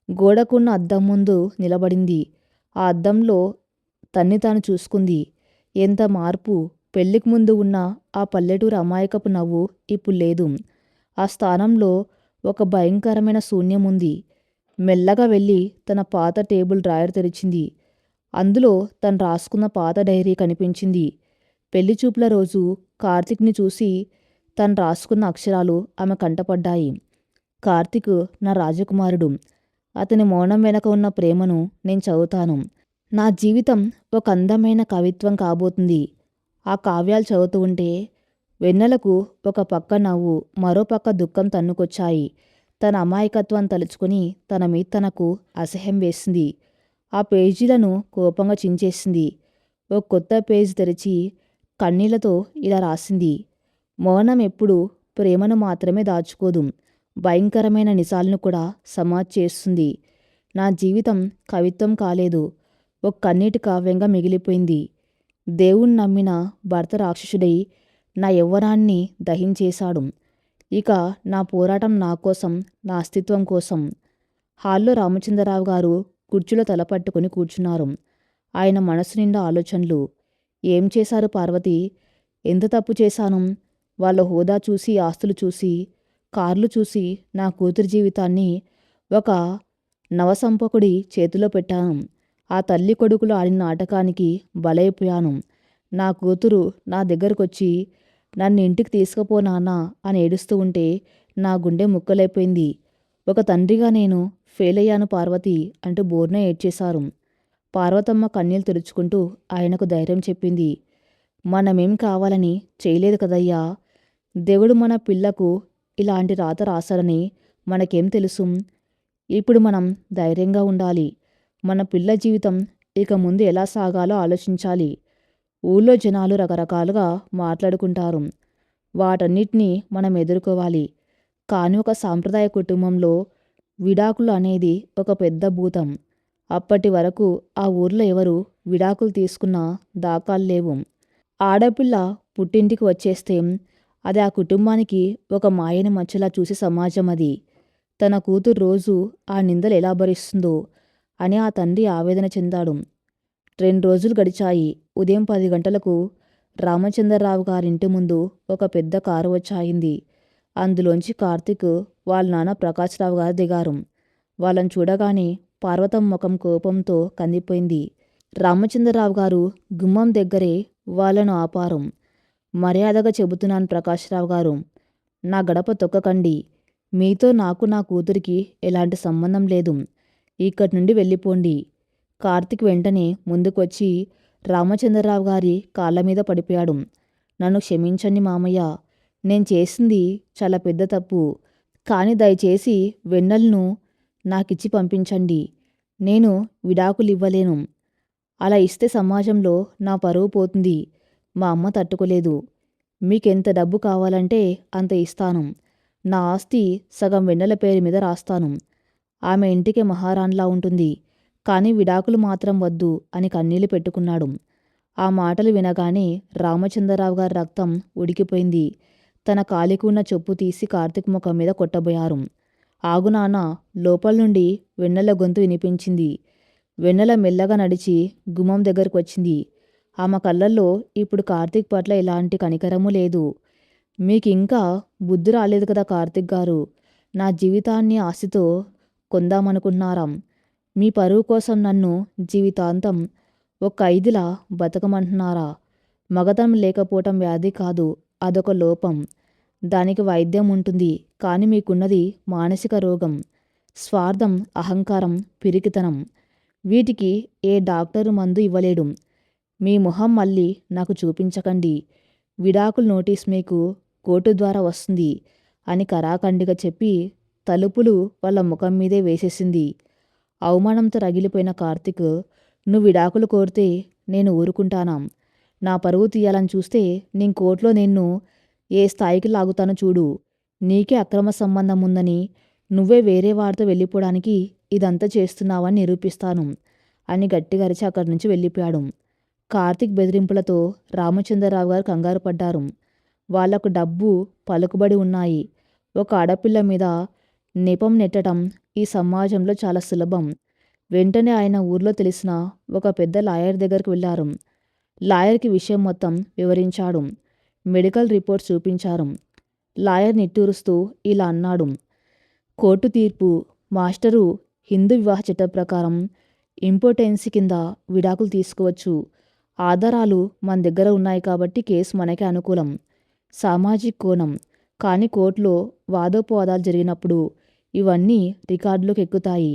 గోడకున్న అద్దం ముందు నిలబడింది. ఆ అద్దంలో తన్ని తాను చూసుకుంది. ఎంత మార్పు! పెళ్లికి ముందు ఉన్న ఆ పల్లెటూరు అమాయకపు నవ్వు ఇప్పుడు లేదు. ఆ స్థానంలో ఒక భయంకరమైన శూన్యం ఉంది. మెల్లగా వెళ్ళి తన పాత టేబుల్ డ్రాయర్ తెరిచింది. అందులో తను రాసుకున్న పాత డైరీ కనిపించింది. పెళ్లి చూపుల రోజు కార్తీక్ని చూసి తను రాసుకున్న అక్షరాలు ఆమె కంటపడ్డాయి. కార్తీక్ నా రాజకుమారుడు. అతని మౌనం వెనక ఉన్న ప్రేమను నేను చదువుతాను. నా జీవితం ఒక అందమైన కవిత్వం కాబోతుంది. ఆ కావ్యాలు చదువుతూ ఉంటే వెన్నెలకు ఒక పక్క నవ్వు, మరో పక్క దుఃఖం తన్నుకొచ్చాయి. తన అమాయకత్వం తలుచుకుని తన మీద తనకు అసహ్యం వేసింది. ఆ పేజీలను కోపంగా చించేసింది. ఓ కొత్త పేజీ తెరిచి కన్నీళ్లతో ఇలా రాసింది. మౌనం ఎప్పుడు ప్రేమను మాత్రమే దాచుకోదు, భయంకరమైన నిజాలను కూడా సమాధి చేస్తుంది. నా జీవితం కవిత్వం కాలేదు, ఒక కన్నీటి కావ్యంగా మిగిలిపోయింది. దేవుణ్ణి నమ్మిన భర్త రాక్షసుడై నా యవ్వనాన్ని దహించేశాడు. ఇక నా పోరాటం నా కోసం, నా అస్తిత్వం కోసం. హాల్లో రామచంద్రరావు గారు కుర్చీలో తలపట్టుకుని కూర్చున్నారు. ఆయన మనసు నిండా ఆలోచనలు. ఏం చేశారు పార్వతి? ఎంత తప్పు చేశాను? వాళ్ళ హోదా చూసి, ఆస్తులు చూసి, కార్లు చూసి నా కూతురి జీవితాన్ని ఒక నవసంపకుడి చేతిలో పెట్టాను. ఆ తల్లి కొడుకులు ఆడిన నాటకానికి బలైపోయాను. నా కూతురు నా దగ్గరకొచ్చి నన్ను ఇంటికి తీసుకుపో నాన్నా అని ఏడుస్తూ ఉంటే నా గుండె ముక్కలైపోయింది. ఒక తండ్రిగా నేను ఫెయిల్ అయ్యాను పార్వతి అంటూ బోర్న ఏడ్చేశారు. పార్వతమ్మ కన్నీళ్లు తుడుచుకుంటూ ఆయనకు ధైర్యం చెప్పింది. మనమేం కావాలని చేయలేదు కదయ్యా. దేవుడు మన పిల్లకు ఇలాంటి రాత రాశాడని మనకేం తెలుసు? ఇప్పుడు మనం ధైర్యంగా ఉండాలి. మన పిల్ల జీవితం ఇక ముందు ఎలా సాగాలో ఆలోచించాలి. ఊళ్ళో జనాలు రకరకాలుగా మాట్లాడుకుంటారు. వాటన్నిటినీ మనం ఎదుర్కోవాలి. కానీ ఒక సాంప్రదాయ కుటుంబంలో విడాకులు అనేది ఒక పెద్ద భూతం. అప్పటి వరకు ఆ ఊర్లో ఎవరు విడాకులు తీసుకున్న దాఖలాలు లేవు. ఆడపిల్ల పుట్టింటికి వచ్చేస్తే అది ఆ కుటుంబానికి ఒక మాయని మచ్చలా చూసే సమాజం అది. తన కూతురు రోజు ఆ నిందలు ఎలా భరిస్తుందో అని ఆ తండ్రి ఆవేదన చెందాడు. 2 రోజులు గడిచాయి. ఉదయం 10 గంటలకు రామచంద్రరావు గారింటి ముందు ఒక పెద్ద కారు వచ్చాయింది. అందులోంచి కార్తీక్ వాళ్ళ నాన్న ప్రకాశ్రావు గారు దిగారు. వాళ్ళని చూడగానే పార్వతం ముఖం కోపంతో కందిపోయింది. రామచంద్రరావు గారు గుమ్మం దగ్గరే వాళ్ళను ఆపారు. మర్యాదగా చెబుతున్నాను ప్రకాశ్రావు గారు, నా గడప తొక్కకండి. మీతో నాకు నా కూతురికి ఎలాంటి సంబంధం లేదు. ఇక్కడి నుండి వెళ్ళిపోండి. కార్తీక్ వెంటనే ముందుకొచ్చి రామచంద్రరావు గారి కాళ్ళ మీద పడిపోయాడు. నన్ను క్షమించండి మామయ్య. నేను చేసింది చాలా పెద్ద తప్పు. కానీ దయచేసి వెన్నెలను నాకిచ్చి పంపించండి. నేను విడాకులు ఇవ్వలేను. అలా ఇస్తే సమాజంలో నా పరువు పోతుంది. మా అమ్మ తట్టుకోలేదు. మీకెంత డబ్బు కావాలంటే అంత ఇస్తాను. నా ఆస్తి సగం వెన్నెల పేరు మీద రాస్తాను. ఆమె ఇంటికి మహారాణిలా ఉంటుంది. కానీ విడాకులు మాత్రం వద్దు అని కన్నీళ్లు పెట్టుకున్నాడు. ఆ మాటలు వినగానే రామచంద్రరావు గారి రక్తం ఉడికిపోయింది. తన కాలికి ఉన్న చెప్పు తీసి కార్తీక్ ముఖం మీద కొట్టబోయారు. ఆగు నాన్న. లోపల నుండి వెన్నెల గొంతు వినిపించింది. వెన్నెల మెల్లగా నడిచి గుమ్మం దగ్గరకు వచ్చింది. ఆమె కళ్ళల్లో ఇప్పుడు కార్తీక్ పట్ల ఎలాంటి కనికరము లేదు. మీకింకా బుద్ధి రాలేదు కదా కార్తీక్ గారు. నా జీవితాన్ని ఆశతో కొందామనుకుంటున్నారా? మీ పరువు కోసం నన్ను జీవితాంతం ఒక ఖైదీలా బతకమంటున్నారా? మగతనం లేకపోవటం వ్యాధి కాదు, అదొక లోపం. దానికి వైద్యం ఉంటుంది. కానీ మీకున్నది మానసిక రోగం. స్వార్థం, అహంకారం, పిరికితనం. వీటికి ఏ డాక్టరు మందు ఇవ్వలేడు. మీ మొహం మళ్ళీ నాకు చూపించకండి. విడాకుల నోటీస్ మీకు కోర్టు ద్వారా వస్తుంది అని కరాఖండిగా చెప్పి తలుపులు వాళ్ళ ముఖం మీదే వేసేసింది. అవమానంతో రగిలిపోయిన కార్తీక్, నువ్వు విడాకులు కోరితే నేను ఊరుకుంటానా? నా పరువు తీయాలని చూస్తే నేను కోర్టులో నిన్ను ఏ స్థాయికి లాగుతానో చూడు. నీకే అక్రమ సంబంధం ఉందని, నువ్వే వేరే వాడితో వెళ్ళిపోవడానికి ఇదంతా చేస్తున్నావని నిరూపిస్తాను అని గట్టిగా అరిచి అక్కడి నుంచి వెళ్ళిపోయాడు. కార్తీక్ బెదిరింపులతో రామచంద్రరావు గారు కంగారు పడ్డారు. వాళ్లకు డబ్బు, పలుకుబడి ఉన్నాయి. ఒక ఆడపిల్ల మీద నెపం నెట్టడం ఈ సమాజంలో చాలా సులభం. వెంటనే ఆయన ఊర్లో తెలిసిన ఒక పెద్ద లాయర్ దగ్గరికి వెళ్లారు. లాయర్కి విషయం మొత్తం వివరించాడు. మెడికల్ రిపోర్ట్స్ చూపించారు. లాయర్ నిట్టూరుస్తూ ఇలా అన్నాడు. కోర్టు తీర్పు మాస్టరు, హిందూ వివాహ చట్టం ప్రకారం ఇంపార్టెన్సీ కింద విడాకులు తీసుకోవచ్చు. ఆధారాలు మన దగ్గర ఉన్నాయి కాబట్టి కేసు మనకే అనుకూలం. సామాజిక కోణం. కానీ కోర్టులో వాదోపవాదాలు జరిగినప్పుడు ఇవన్నీ రికార్డులోకి ఎక్కుతాయి.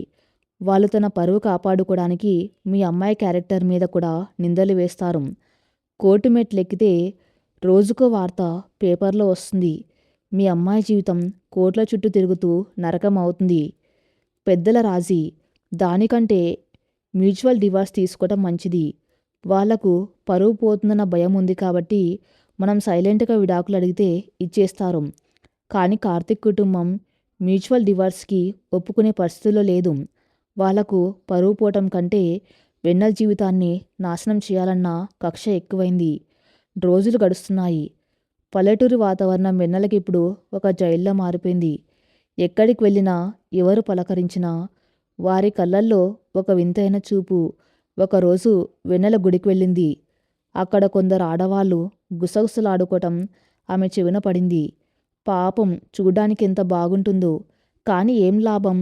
వాళ్ళు తన పరువు కాపాడుకోవడానికి మీ అమ్మాయి క్యారెక్టర్ మీద కూడా నిందలు వేస్తారు. కోర్టు మెట్లెక్కితే రోజుకో వార్త పేపర్లో వస్తుంది. మీ అమ్మాయి జీవితం కోర్టుల చుట్టూ తిరుగుతూ నరకం అవుతుంది. పెద్దల రాజీ. దానికంటే మ్యూచువల్ డివోర్స్ తీసుకోవడం మంచిది. వాళ్లకు పరువు పోతుందన్న భయం ఉంది కాబట్టి మనం సైలెంట్గా విడాకులు అడిగితే ఇచ్చేస్తారు. కానీ కార్తీక్ కుటుంబం మ్యూచువల్ డివోర్స్కి ఒప్పుకునే పరిస్థితుల్లో లేదు. వాళ్లకు పరువు పోవటం కంటే వెన్నెల జీవితాన్ని నాశనం చేయాలన్న కక్ష ఎక్కువైంది. రోజులు గడుస్తున్నాయి. పల్లెటూరి వాతావరణం వెన్నెలకి ఇప్పుడు ఒక జైల్లో మారిపోయింది. ఎక్కడికి వెళ్ళినా, ఎవరు పలకరించినా వారి కళ్ళల్లో ఒక వింతైన చూపు. ఒకరోజు వెన్నెల గుడికి వెళ్ళింది. అక్కడ కొందరు ఆడవాళ్ళు గుసగుసలాడుకోవటం ఆమె చెవిన పడింది. పాపం, చూడ్డానికి ఎంత బాగుంటుందో, కానీ ఏం లాభం?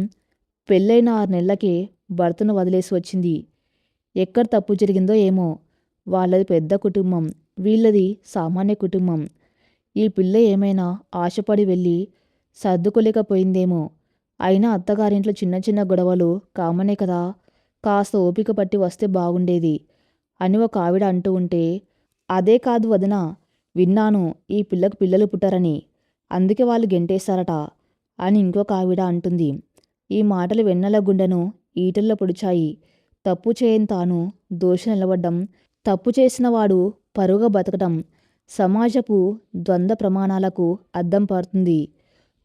పెళ్ళైన 6 నెలలకే భర్తను వదిలేసి వచ్చింది. ఎక్కడ తప్పు జరిగిందో ఏమో. వాళ్ళది పెద్ద కుటుంబం, వీళ్ళది సామాన్య కుటుంబం. ఈ పిల్ల ఏమైనా ఆశపడి వెళ్ళి సర్దుకోలేకపోయిందేమో. అయినా అత్తగారింట్లో చిన్న చిన్న గొడవలు కామనే కదా, కాస్త ఓపిక పట్టి వస్తే బాగుండేది అని ఒక ఆవిడ అంటూ ఉంటే, అదే కాదు వదినా, విన్నాను ఈ పిల్లకు పిల్లలు పుట్టారని, అందుకే వాళ్ళు గెంటేశారట అని ఇంకొక ఆవిడ అంటుంది. ఈ మాటలు వెన్నెల గుండెను ఈటల్లో పొడిచాయి. తప్పు చేయని తాను దోషి నిలబడ్డం, తప్పు చేసిన వాడు పరువుగా బతకడం సమాజపు ద్వంద్వ ప్రమాణాలకు అద్దం పడుతుంది.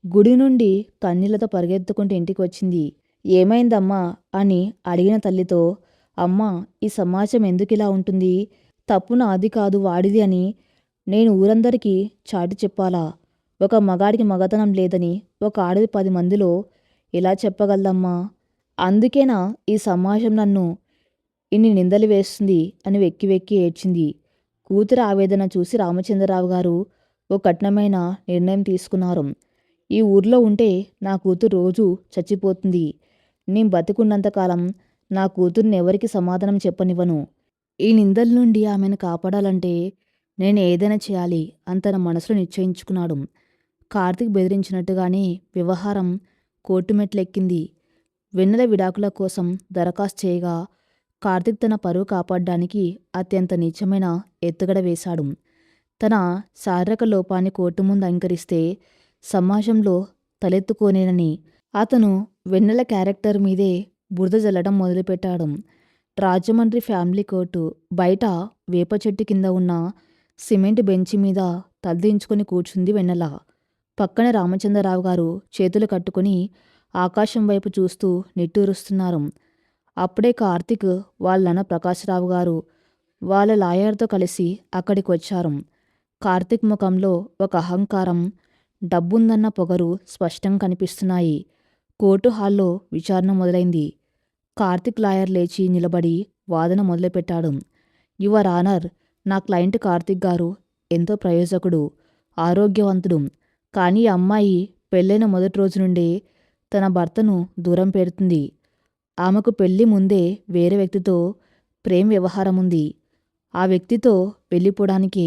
గుడి నుండి కన్నీళ్లతో పరిగెత్తుకుంటూ ఇంటికి వచ్చింది. ఏమైందమ్మా అని అడిగిన తల్లితో, అమ్మా, ఈ సమాజం ఎందుకిలా ఉంటుంది? తప్పు నాది కాదు వాడిది అని నేను ఊరందరికీ చాటి చెప్పాలా? ఒక మగాడికి మగతనం లేదని ఒక ఆడది 10 మందిలో ఎలా చెప్పగలదమ్మా? అందుకేనా ఈ సమాజం నన్ను ఇన్ని నిందలు వేస్తుంది అని వెక్కి వెక్కి ఏడ్చింది. కూతురు ఆవేదన చూసి రామచంద్రరావు గారు ఓ కఠినమైన నిర్ణయం తీసుకున్నారు. ఈ ఊర్లో ఉంటే నా కూతురు రోజు చచ్చిపోతుంది. నేను బతికున్నంతకాలం నా కూతుర్ని ఎవరికి సమాధానం చెప్పనివ్వను. ఈ నిందల నుండి ఆమెను కాపాడాలంటే నేను ఏదైనా చేయాలి అని తన మనసులో నిశ్చయించుకున్నాడు. కార్తీక్ బెదిరించినట్టుగానే వ్యవహారం కోర్టు మెట్లెక్కింది. వెన్నెల విడాకుల కోసం దరఖాస్తు చేయగా కార్తీక్ తన పరువు కాపాడడానికి అత్యంత నీచమైన ఎత్తుగడ వేశాడు. తన శారీరక లోపాన్ని కోర్టు ముందు అంగీకరిస్తే సమాజంలో తలెత్తుకోనేనని అతను వెన్నెల క్యారెక్టర్ మీదే బురద జల్లడం మొదలుపెట్టాడు. రాజమండ్రి ఫ్యామిలీ కోర్టు బయట వేప చెట్టు కింద ఉన్న సిమెంట్ బెంచి మీద తలదించుకొని కూర్చుంది వెన్నెల. పక్కన రామచంద్రరావు గారు చేతులు కట్టుకుని ఆకాశం వైపు చూస్తూ నిట్టూరుస్తున్నారు. అప్పుడే కార్తీక్ వాళ్ళ నాన్న ప్రకాశ్రావు గారు వాళ్ళ లాయర్తో కలిసి అక్కడికి వచ్చారు. కార్తీక్ ముఖంలో ఒక అహంకారం, డబ్బుందన్న పొగరు స్పష్టంగా కనిపిస్తున్నాయి. కోర్టు హాల్లో విచారణ మొదలైంది. కార్తీక్ లాయర్ లేచి నిలబడి వాదన మొదలుపెట్టాడు. యువర్ ఆనర్, నా క్లయింట్ కార్తీక్ గారు ఎంతో ప్రయోజకుడు, ఆరోగ్యవంతుడు. కానీ ఈ అమ్మాయి పెళ్ళైన మొదటి రోజు నుండే తన భర్తను దూరం పెడుతుంది. ఆమెకు పెళ్లి ముందే వేరే వ్యక్తితో ప్రేమ వ్యవహారం ఉంది. ఆ వ్యక్తితో వెళ్ళిపోవడానికే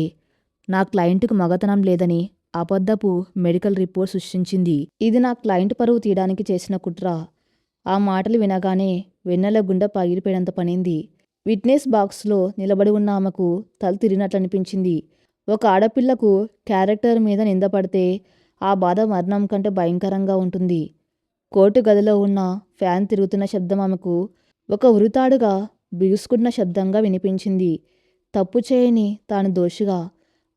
నా క్లయింట్కు మగతనం లేదని అబద్ధపు మెడికల్ రిపోర్ట్ సృష్టించింది. ఇది నా క్లయింట్ పరువు తీయడానికి చేసిన కుట్ర. ఆ మాటలు వినగానే వెన్నెల గుండె పగిలిపోయినంత పనింది. విట్నెస్ బాక్స్లో నిలబడి ఉన్న ఆమెకు తల తిరిగినట్లు అనిపించింది. ఒక ఆడపిల్లకు క్యారెక్టర్ మీద నిందపడితే ఆ బాధ మరణం కంటే భయంకరంగా ఉంటుంది. కోర్టు గదిలో ఉన్న ఫ్యాన్ తిరుగుతున్న శబ్దం ఆమెకు ఒక ఉరితాడుగా బిగుసుకున్న శబ్దంగా వినిపించింది. తప్పు చేయని తాను దోషిగా,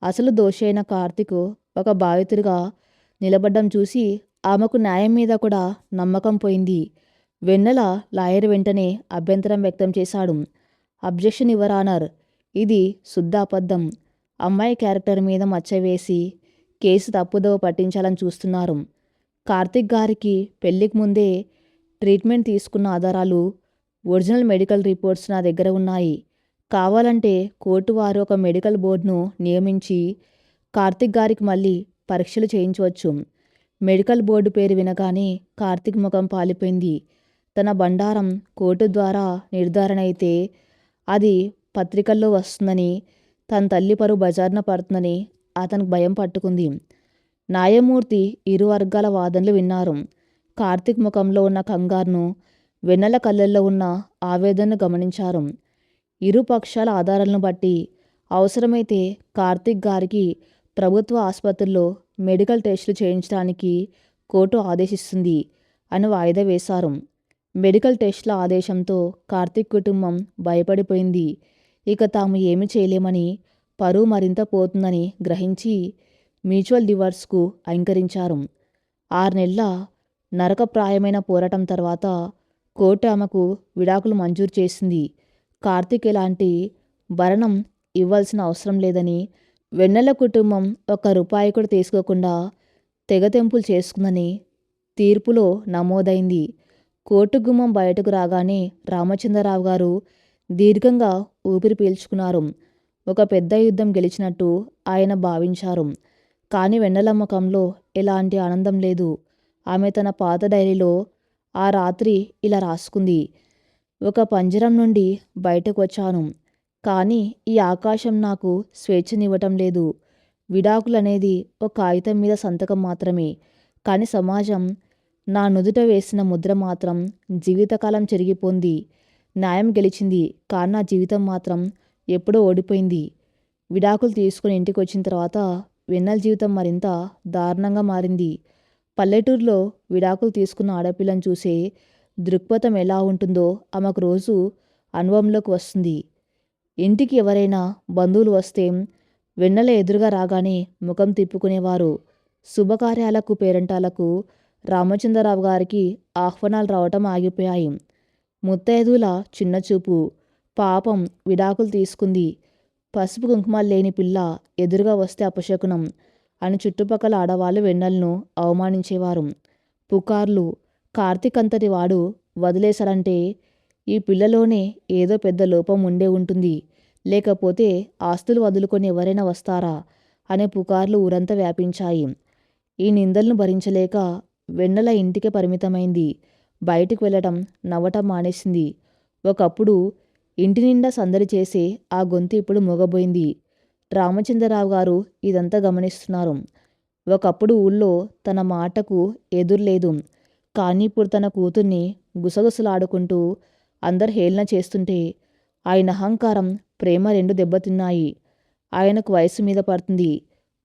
అసలు దోషి అయిన కార్తీక్ ఒక బాధితుడిగా నిలబడ్డం చూసి ఆమెకు న్యాయం మీద కూడా నమ్మకం పోయింది. వెన్నెల లాయర్ వెంటనే అభ్యంతరం వ్యక్తం చేశాడు. అబ్జెక్షన్ యువర్ ఆనర్, ఇది శుద్ధ అబద్ధం. అమ్మాయి క్యారెక్టర్ మీద మచ్చ వేసి కేసు తప్పుదోవ పట్టించాలని చూస్తున్నారు. కార్తిక్ గారికి పెళ్లికి ముందే ట్రీట్మెంట్ తీసుకున్న ఆధారాలు, ఒరిజినల్ మెడికల్ రిపోర్ట్స్ నా దగ్గర ఉన్నాయి. కావాలంటే కోర్టు వారు ఒక మెడికల్ బోర్డును నియమించి కార్తిక్ గారికి మళ్ళీ పరీక్షలు చేయించవచ్చు. మెడికల్ బోర్డు పేరు వినగానే కార్తిక్ ముఖం పాలిపోయింది. తన బండారం కోర్టు ద్వారా నిర్ధారణ అయితే అది పత్రికల్లో వస్తుందని, తన తల్లి పరువు బజార్న పడుతుందని అతనికి భయం పట్టుకుంది. న్యాయమూర్తి ఇరు వర్గాల వాదనలు విన్నారు. కార్తిక్ ముఖంలో ఉన్న కంగారును, వెన్నెల కళ్ళల్లో ఉన్న ఆవేదనను గమనించారు. ఇరు పక్షాల ఆధారాలను బట్టి అవసరమైతే కార్తిక్ గారికి ప్రభుత్వ ఆసుపత్రుల్లో మెడికల్ టెస్టులు చేయించడానికి కోర్టు ఆదేశిస్తుంది అని వాయిదా వేశారు. మెడికల్ టెస్టుల ఆదేశంతో కార్తిక్ కుటుంబం భయపడిపోయింది. ఇక తాము ఏమి చేయలేమని, పరువు మరింత పోతుందని గ్రహించి మ్యూచువల్ డివోర్స్కు అంగీకరించారు. 6 నెలల నరకప్రాయమైన పోరాటం తర్వాత కోర్టు ఆమెకు విడాకులు మంజూరు చేసింది. కార్తిక్ ఎలాంటి భరణం ఇవ్వాల్సిన అవసరం లేదని, వెన్నెల కుటుంబం ఒక్క రూపాయి కూడా తీసుకోకుండా తెగతెంపులు చేసుకుందని తీర్పులో నమోదైంది. కోర్టు గుమ్మం బయటకు రాగానే రామచంద్రరావు గారు దీర్ఘంగా ఊపిరి పీల్చుకున్నారు. ఒక పెద్ద యుద్ధం గెలిచినట్టు ఆయన భావించారు. కానీ వెన్నెల ముఖంలో ఎలాంటి ఆనందం లేదు. ఆమె తన పాత డైరీలో ఆ రాత్రి ఇలా రాసుకుంది: ఒక పంజరం నుండి బయటకు వచ్చాను, కానీ ఈ ఆకాశం నాకు స్వేచ్ఛనివ్వటం లేదు. విడాకులనేది ఒక కాగితం మీద సంతకం మాత్రమే, కానీ సమాజం నా నుదుట వేసిన ముద్ర మాత్రం జీవితకాలం చెరిగిపోంది. న్యాయం గెలిచింది, కానీ నా జీవితం మాత్రం ఎప్పుడో ఓడిపోయింది. విడాకులు తీసుకుని ఇంటికి వచ్చిన తర్వాత వెన్నెల జీవితం మరింత దారుణంగా మారింది. పల్లెటూరులో విడాకులు తీసుకున్న ఆడపిల్లను చూసే దృక్పథం ఎలా ఉంటుందో ఆమెకు రోజు అనుభవంలోకి వస్తుంది. ఇంటికి ఎవరైనా బంధువులు వస్తే వెన్నెల ఎదురుగా రాగానే ముఖం తిప్పుకునేవారు. శుభకార్యాలకు, పేరంటాలకు రామచంద్రరావు గారికి ఆహ్వానాలు రావటం ఆగిపోయాయి. ముత్తైదువుల చిన్నచూపు. పాపం, విడాకులు తీసుకుంది, పసుపు కుంకుమలు లేని పిల్ల ఎదురుగా వస్తే అపశకునం అని చుట్టుపక్కల ఆడవాళ్ళు వెన్నెలను అవమానించేవారు. పుకార్లు. కార్తిక్ అంతటి వాడు వదిలేశారంటే ఈ పిల్లలోనే ఏదో పెద్ద లోపం ఉండే ఉంటుంది, లేకపోతే ఆస్తులు వదులుకొని ఎవరైనా వస్తారా అనే పుకార్లు ఊరంతా వ్యాపించాయి. ఈ నిందలను భరించలేక వెన్నెల ఇంటికే పరిమితమైంది. బయటికి వెళ్ళటం, నవ్వటం మానేసింది. ఒకప్పుడు ఇంటి నిండా సందడి చేసే ఆ గొంతు ఇప్పుడు మూగబోయింది. రామచంద్రరావు గారు ఇదంతా గమనిస్తున్నారు. ఒకప్పుడు ఊళ్ళో తన మాటకు ఎదురులేదు, కానీ ఇప్పుడు తన కూతుర్ని గుసగుసలాడుకుంటూ అందరు హేళన చేస్తుంటే ఆయన అహంకారం, ప్రేమ రెండు దెబ్బతిన్నాయి. ఆయనకు వయసు మీద పడుతుంది.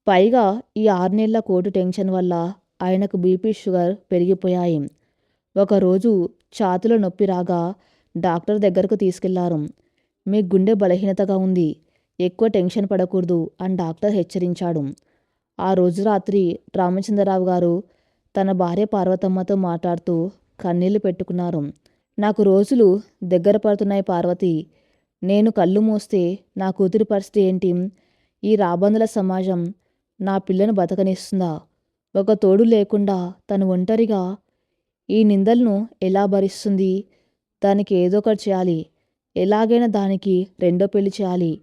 పైగా ఈ 6 నెలల కోర్టు టెన్షన్ వల్ల ఆయనకు బీపీ, షుగర్ పెరిగిపోయాయి. ఒకరోజు ఛాతీలో నొప్పి రాగా డాక్టర్ దగ్గరకు తీసుకెళ్లారు. మీ గుండె బలహీనతగా ఉంది, ఎక్కువ టెన్షన్ పడకూడదు అని డాక్టర్ హెచ్చరించాడు. ఆ రోజు రాత్రి రామచంద్రరావు గారు తన భార్య పార్వతమ్మతో మాట్లాడుతూ కన్నీళ్లు పెట్టుకున్నారు. నాకు రోజులు దగ్గర పడుతున్నాయి పార్వతి. నేను కళ్ళు మూస్తే నా కూతురి పరిస్థితి ఏంటి? ఈ రాబందుల సమాజం నా పిల్లను బతకనిస్తుందా? ఒక తోడు లేకుండా తను ఒంటరిగా ఈ నిందలను ఎలా భరిస్తుంది? దానికి ఏదో ఒకటి చేయాలి. ఎలాగైనా దానికి రెండో పెళ్లి చేయాలి.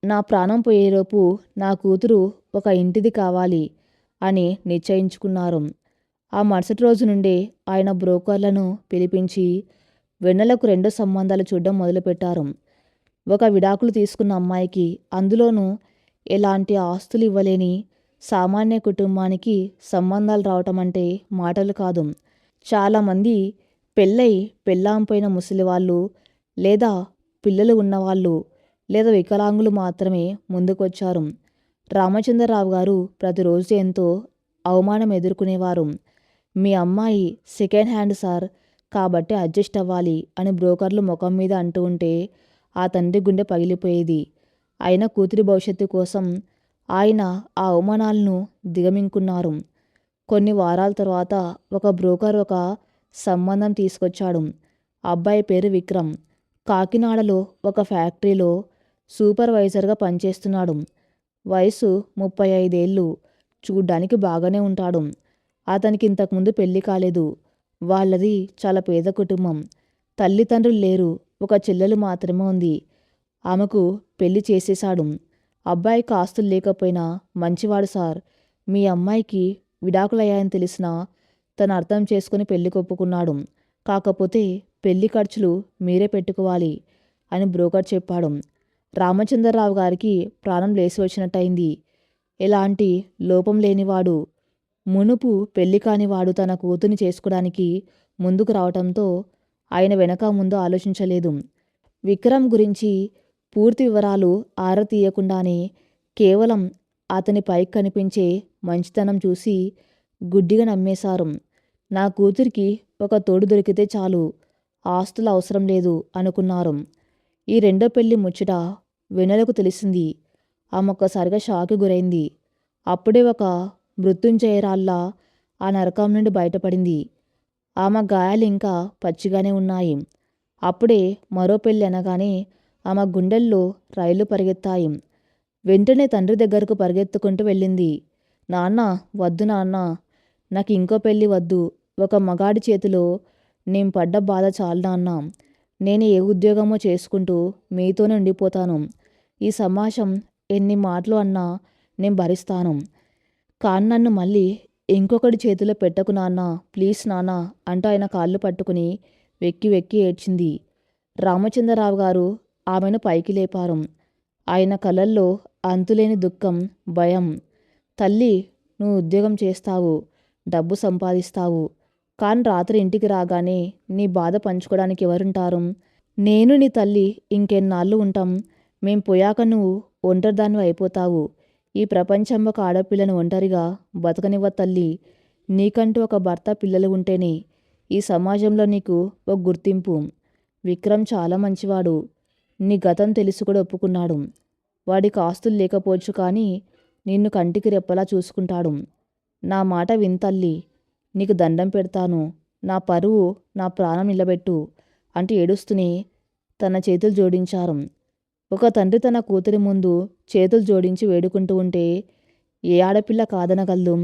నా ప్రాణం పోయేలోపు నా కూతురు ఒక ఇంటిది కావాలి అని నిశ్చయించుకున్నారు. ఆ మరుసటి రోజు నుండే ఆయన బ్రోకర్లను పిలిపించి వెన్నెలకు 2 సంబంధాలు చూడడం మొదలుపెట్టారు. ఒక విడాకులు తీసుకున్న అమ్మాయికి, అందులోనూ ఎలాంటి ఆస్తులు ఇవ్వలేని సామాన్య కుటుంబానికి సంబంధాలు రావటం అంటే మాటలు కాదు. చాలామంది పెళ్ళై పెళ్ళాంపోయిన ముసలివాళ్ళు, లేదా పిల్లలు ఉన్నవాళ్ళు, లేదా వికలాంగులు మాత్రమే ముందుకొచ్చారు. రామచంద్రరావు గారు ప్రతిరోజు ఎంతో అవమానం ఎదుర్కొనేవారు. మీ అమ్మాయి సెకండ్ హ్యాండ్ సార్, కాబట్టి అడ్జస్ట్ అవ్వాలి అని బ్రోకర్లు ముఖం మీద అంటూ ఉంటే ఆ తండ్రి గుండె పగిలిపోయేది. అయినా కూతురి భవిష్యత్తు కోసం ఆయన ఆ అవమానాలను దిగమింగుకున్నారు. కొన్ని వారాల తర్వాత ఒక బ్రోకర్ ఒక సంబంధం తీసుకొచ్చాడు. అబ్బాయి పేరు విక్రమ్. కాకినాడలో ఒక ఫ్యాక్టరీలో సూపర్వైజర్గా పనిచేస్తున్నాడు. వయసు 35 ఏళ్ళు. చూడ్డానికి బాగానే ఉంటాడు. అతనికి ఇంతకుముందు పెళ్లి కాలేదు. వాళ్ళది చాలా పేద కుటుంబం. తల్లిదండ్రులు లేరు. ఒక చెల్లెలు మాత్రమే ఉంది. ఆమెకు పెళ్లి చేసేశాడు. అబ్బాయికి ఆస్తులు లేకపోయినా మంచివాడు సార్. మీ అమ్మాయికి విడాకులయ్యాయని తెలిసినా తను అర్థం చేసుకుని పెళ్లికి ఒప్పుకున్నాడు. కాకపోతే పెళ్లి ఖర్చులు మీరే పెట్టుకోవాలి అని బ్రోకర్ చెప్పాడు. రామచంద్రరావు గారికి ప్రాణం లేచి వచ్చినట్టయింది. ఎలాంటి లోపం లేనివాడు, మునుపు పెళ్లి కానివాడు తన కూతుర్ని చేసుకోవడానికి ముందుకు రావటంతో ఆయన వెనక ముందు ఆలోచించలేదు. విక్రమ్ గురించి పూర్తి వివరాలు ఆరా తీయకుండానే కేవలం అతని పైకి కనిపించే మంచితనం చూసి గుడ్డిగా నమ్మేశారు. నా కూతురికి ఒక తోడు దొరికితే చాలు, ఆస్తులు అవసరం లేదు అనుకున్నారు. ఈ రెండో పెళ్లి ముచ్చట వెన్నెలకు తెలిసింది. ఆమె ఒక్కసారిగా షాక్కి గురైంది. అప్పుడే ఒక మృత్యుంజయరాల్లా ఆ నరకం నుండి బయటపడింది. ఆమె గాయాలు ఇంకా పచ్చిగానే ఉన్నాయి. అప్పుడే మరో పెళ్ళి అనగానే ఆమె గుండెల్లో రైళ్లు పరిగెత్తాయి. వెంటనే తండ్రి దగ్గరకు పరిగెత్తుకుంటూ వెళ్ళింది. నాన్న, వద్దు నాన్న, నాకు ఇంకో పెళ్ళి వద్దు. ఒక మగాడి చేతిలో నేను పడ్డ బాధ చాలు నాన్న. నేను ఏ ఉద్యోగమో చేసుకుంటూ మీతోనే ఉండిపోతాను. ఈ సమాజం ఎన్ని మాటలు అన్నా నేను భరిస్తాను. కానీ నన్ను మళ్ళీ ఇంకొకటి చేతిలో పెట్టకు నాన్న, ప్లీజ్ నాన్న అంటూ ఆయన కాళ్ళు పట్టుకుని వెక్కి వెక్కి ఏడ్చింది. రామచంద్రరావు గారు ఆమెను పైకి లేపారు. ఆయన కళ్ళల్లో అంతులేని దుఃఖం, భయం. తల్లి, నువ్వు ఉద్యోగం చేస్తావు, డబ్బు సంపాదిస్తావు. కానీ రాత్రి ఇంటికి రాగానే నీ బాధ పంచుకోవడానికి ఎవరుంటారు? నేను నీ తల్లి ఇంకెన్నాళ్ళు ఉంటాం. మేం పోయాక నువ్వు ఒంటరిదానివి అయిపోతావు. ఈ ప్రపంచం ఒక ఆడపిల్లను ఒంటరిగా బతకనివ్వ తల్లి. నీకంటూ ఒక భర్త, పిల్లలు ఉంటేనే ఈ సమాజంలో నీకు ఒక గుర్తింపు. విక్రమ్ చాలా మంచివాడు. నీ గతం తెలిసి కూడా ఒప్పుకున్నాడు. వాడికి ఆస్తులు లేకపోవచ్చు, కానీ నిన్ను కంటికి రెప్పలా చూసుకుంటాడు. నా మాట వింతల్లి, నీకు దండం పెడతాను. నా పరువు, నా ప్రాణం నిలబెట్టు అంటూ ఏడుస్తూనే తన చేతులు జోడించారు. ఒక తండ్రి తన కూతురి ముందు చేతులు జోడించి వేడుకుంటూ ఉంటే ఏ ఆడపిల్ల కాదనగలదు?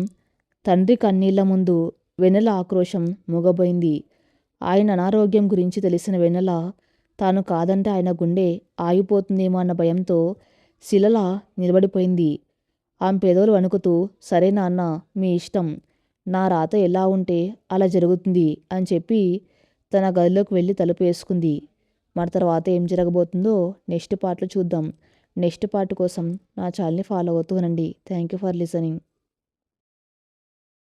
తండ్రి కన్నీళ్ల ముందు వెన్నెల ఆక్రోశం మూగబోయింది. ఆయన అనారోగ్యం గురించి తెలిసిన వెన్నెల తాను కాదంటే ఆయన గుండె ఆగిపోతుందేమో అన్న భయంతో శిలలా నిలబడిపోయింది. ఆమె పెదవులు వణుకుతూ, సరే నాన్న, మీ ఇష్టం. నా రాత ఎలా ఉంటే అలా జరుగుతుంది అని చెప్పి తన గదిలోకి వెళ్ళి తలుపు వేసుకుంది. మరి తర్వాత ఏం జరగబోతుందో నెక్స్ట్ పార్ట్లో చూద్దాం. నెక్స్ట్ పార్ట్ కోసం నా ఛానల్ని ఫాలో అవుతూ ఉండండి. Thank you for listening.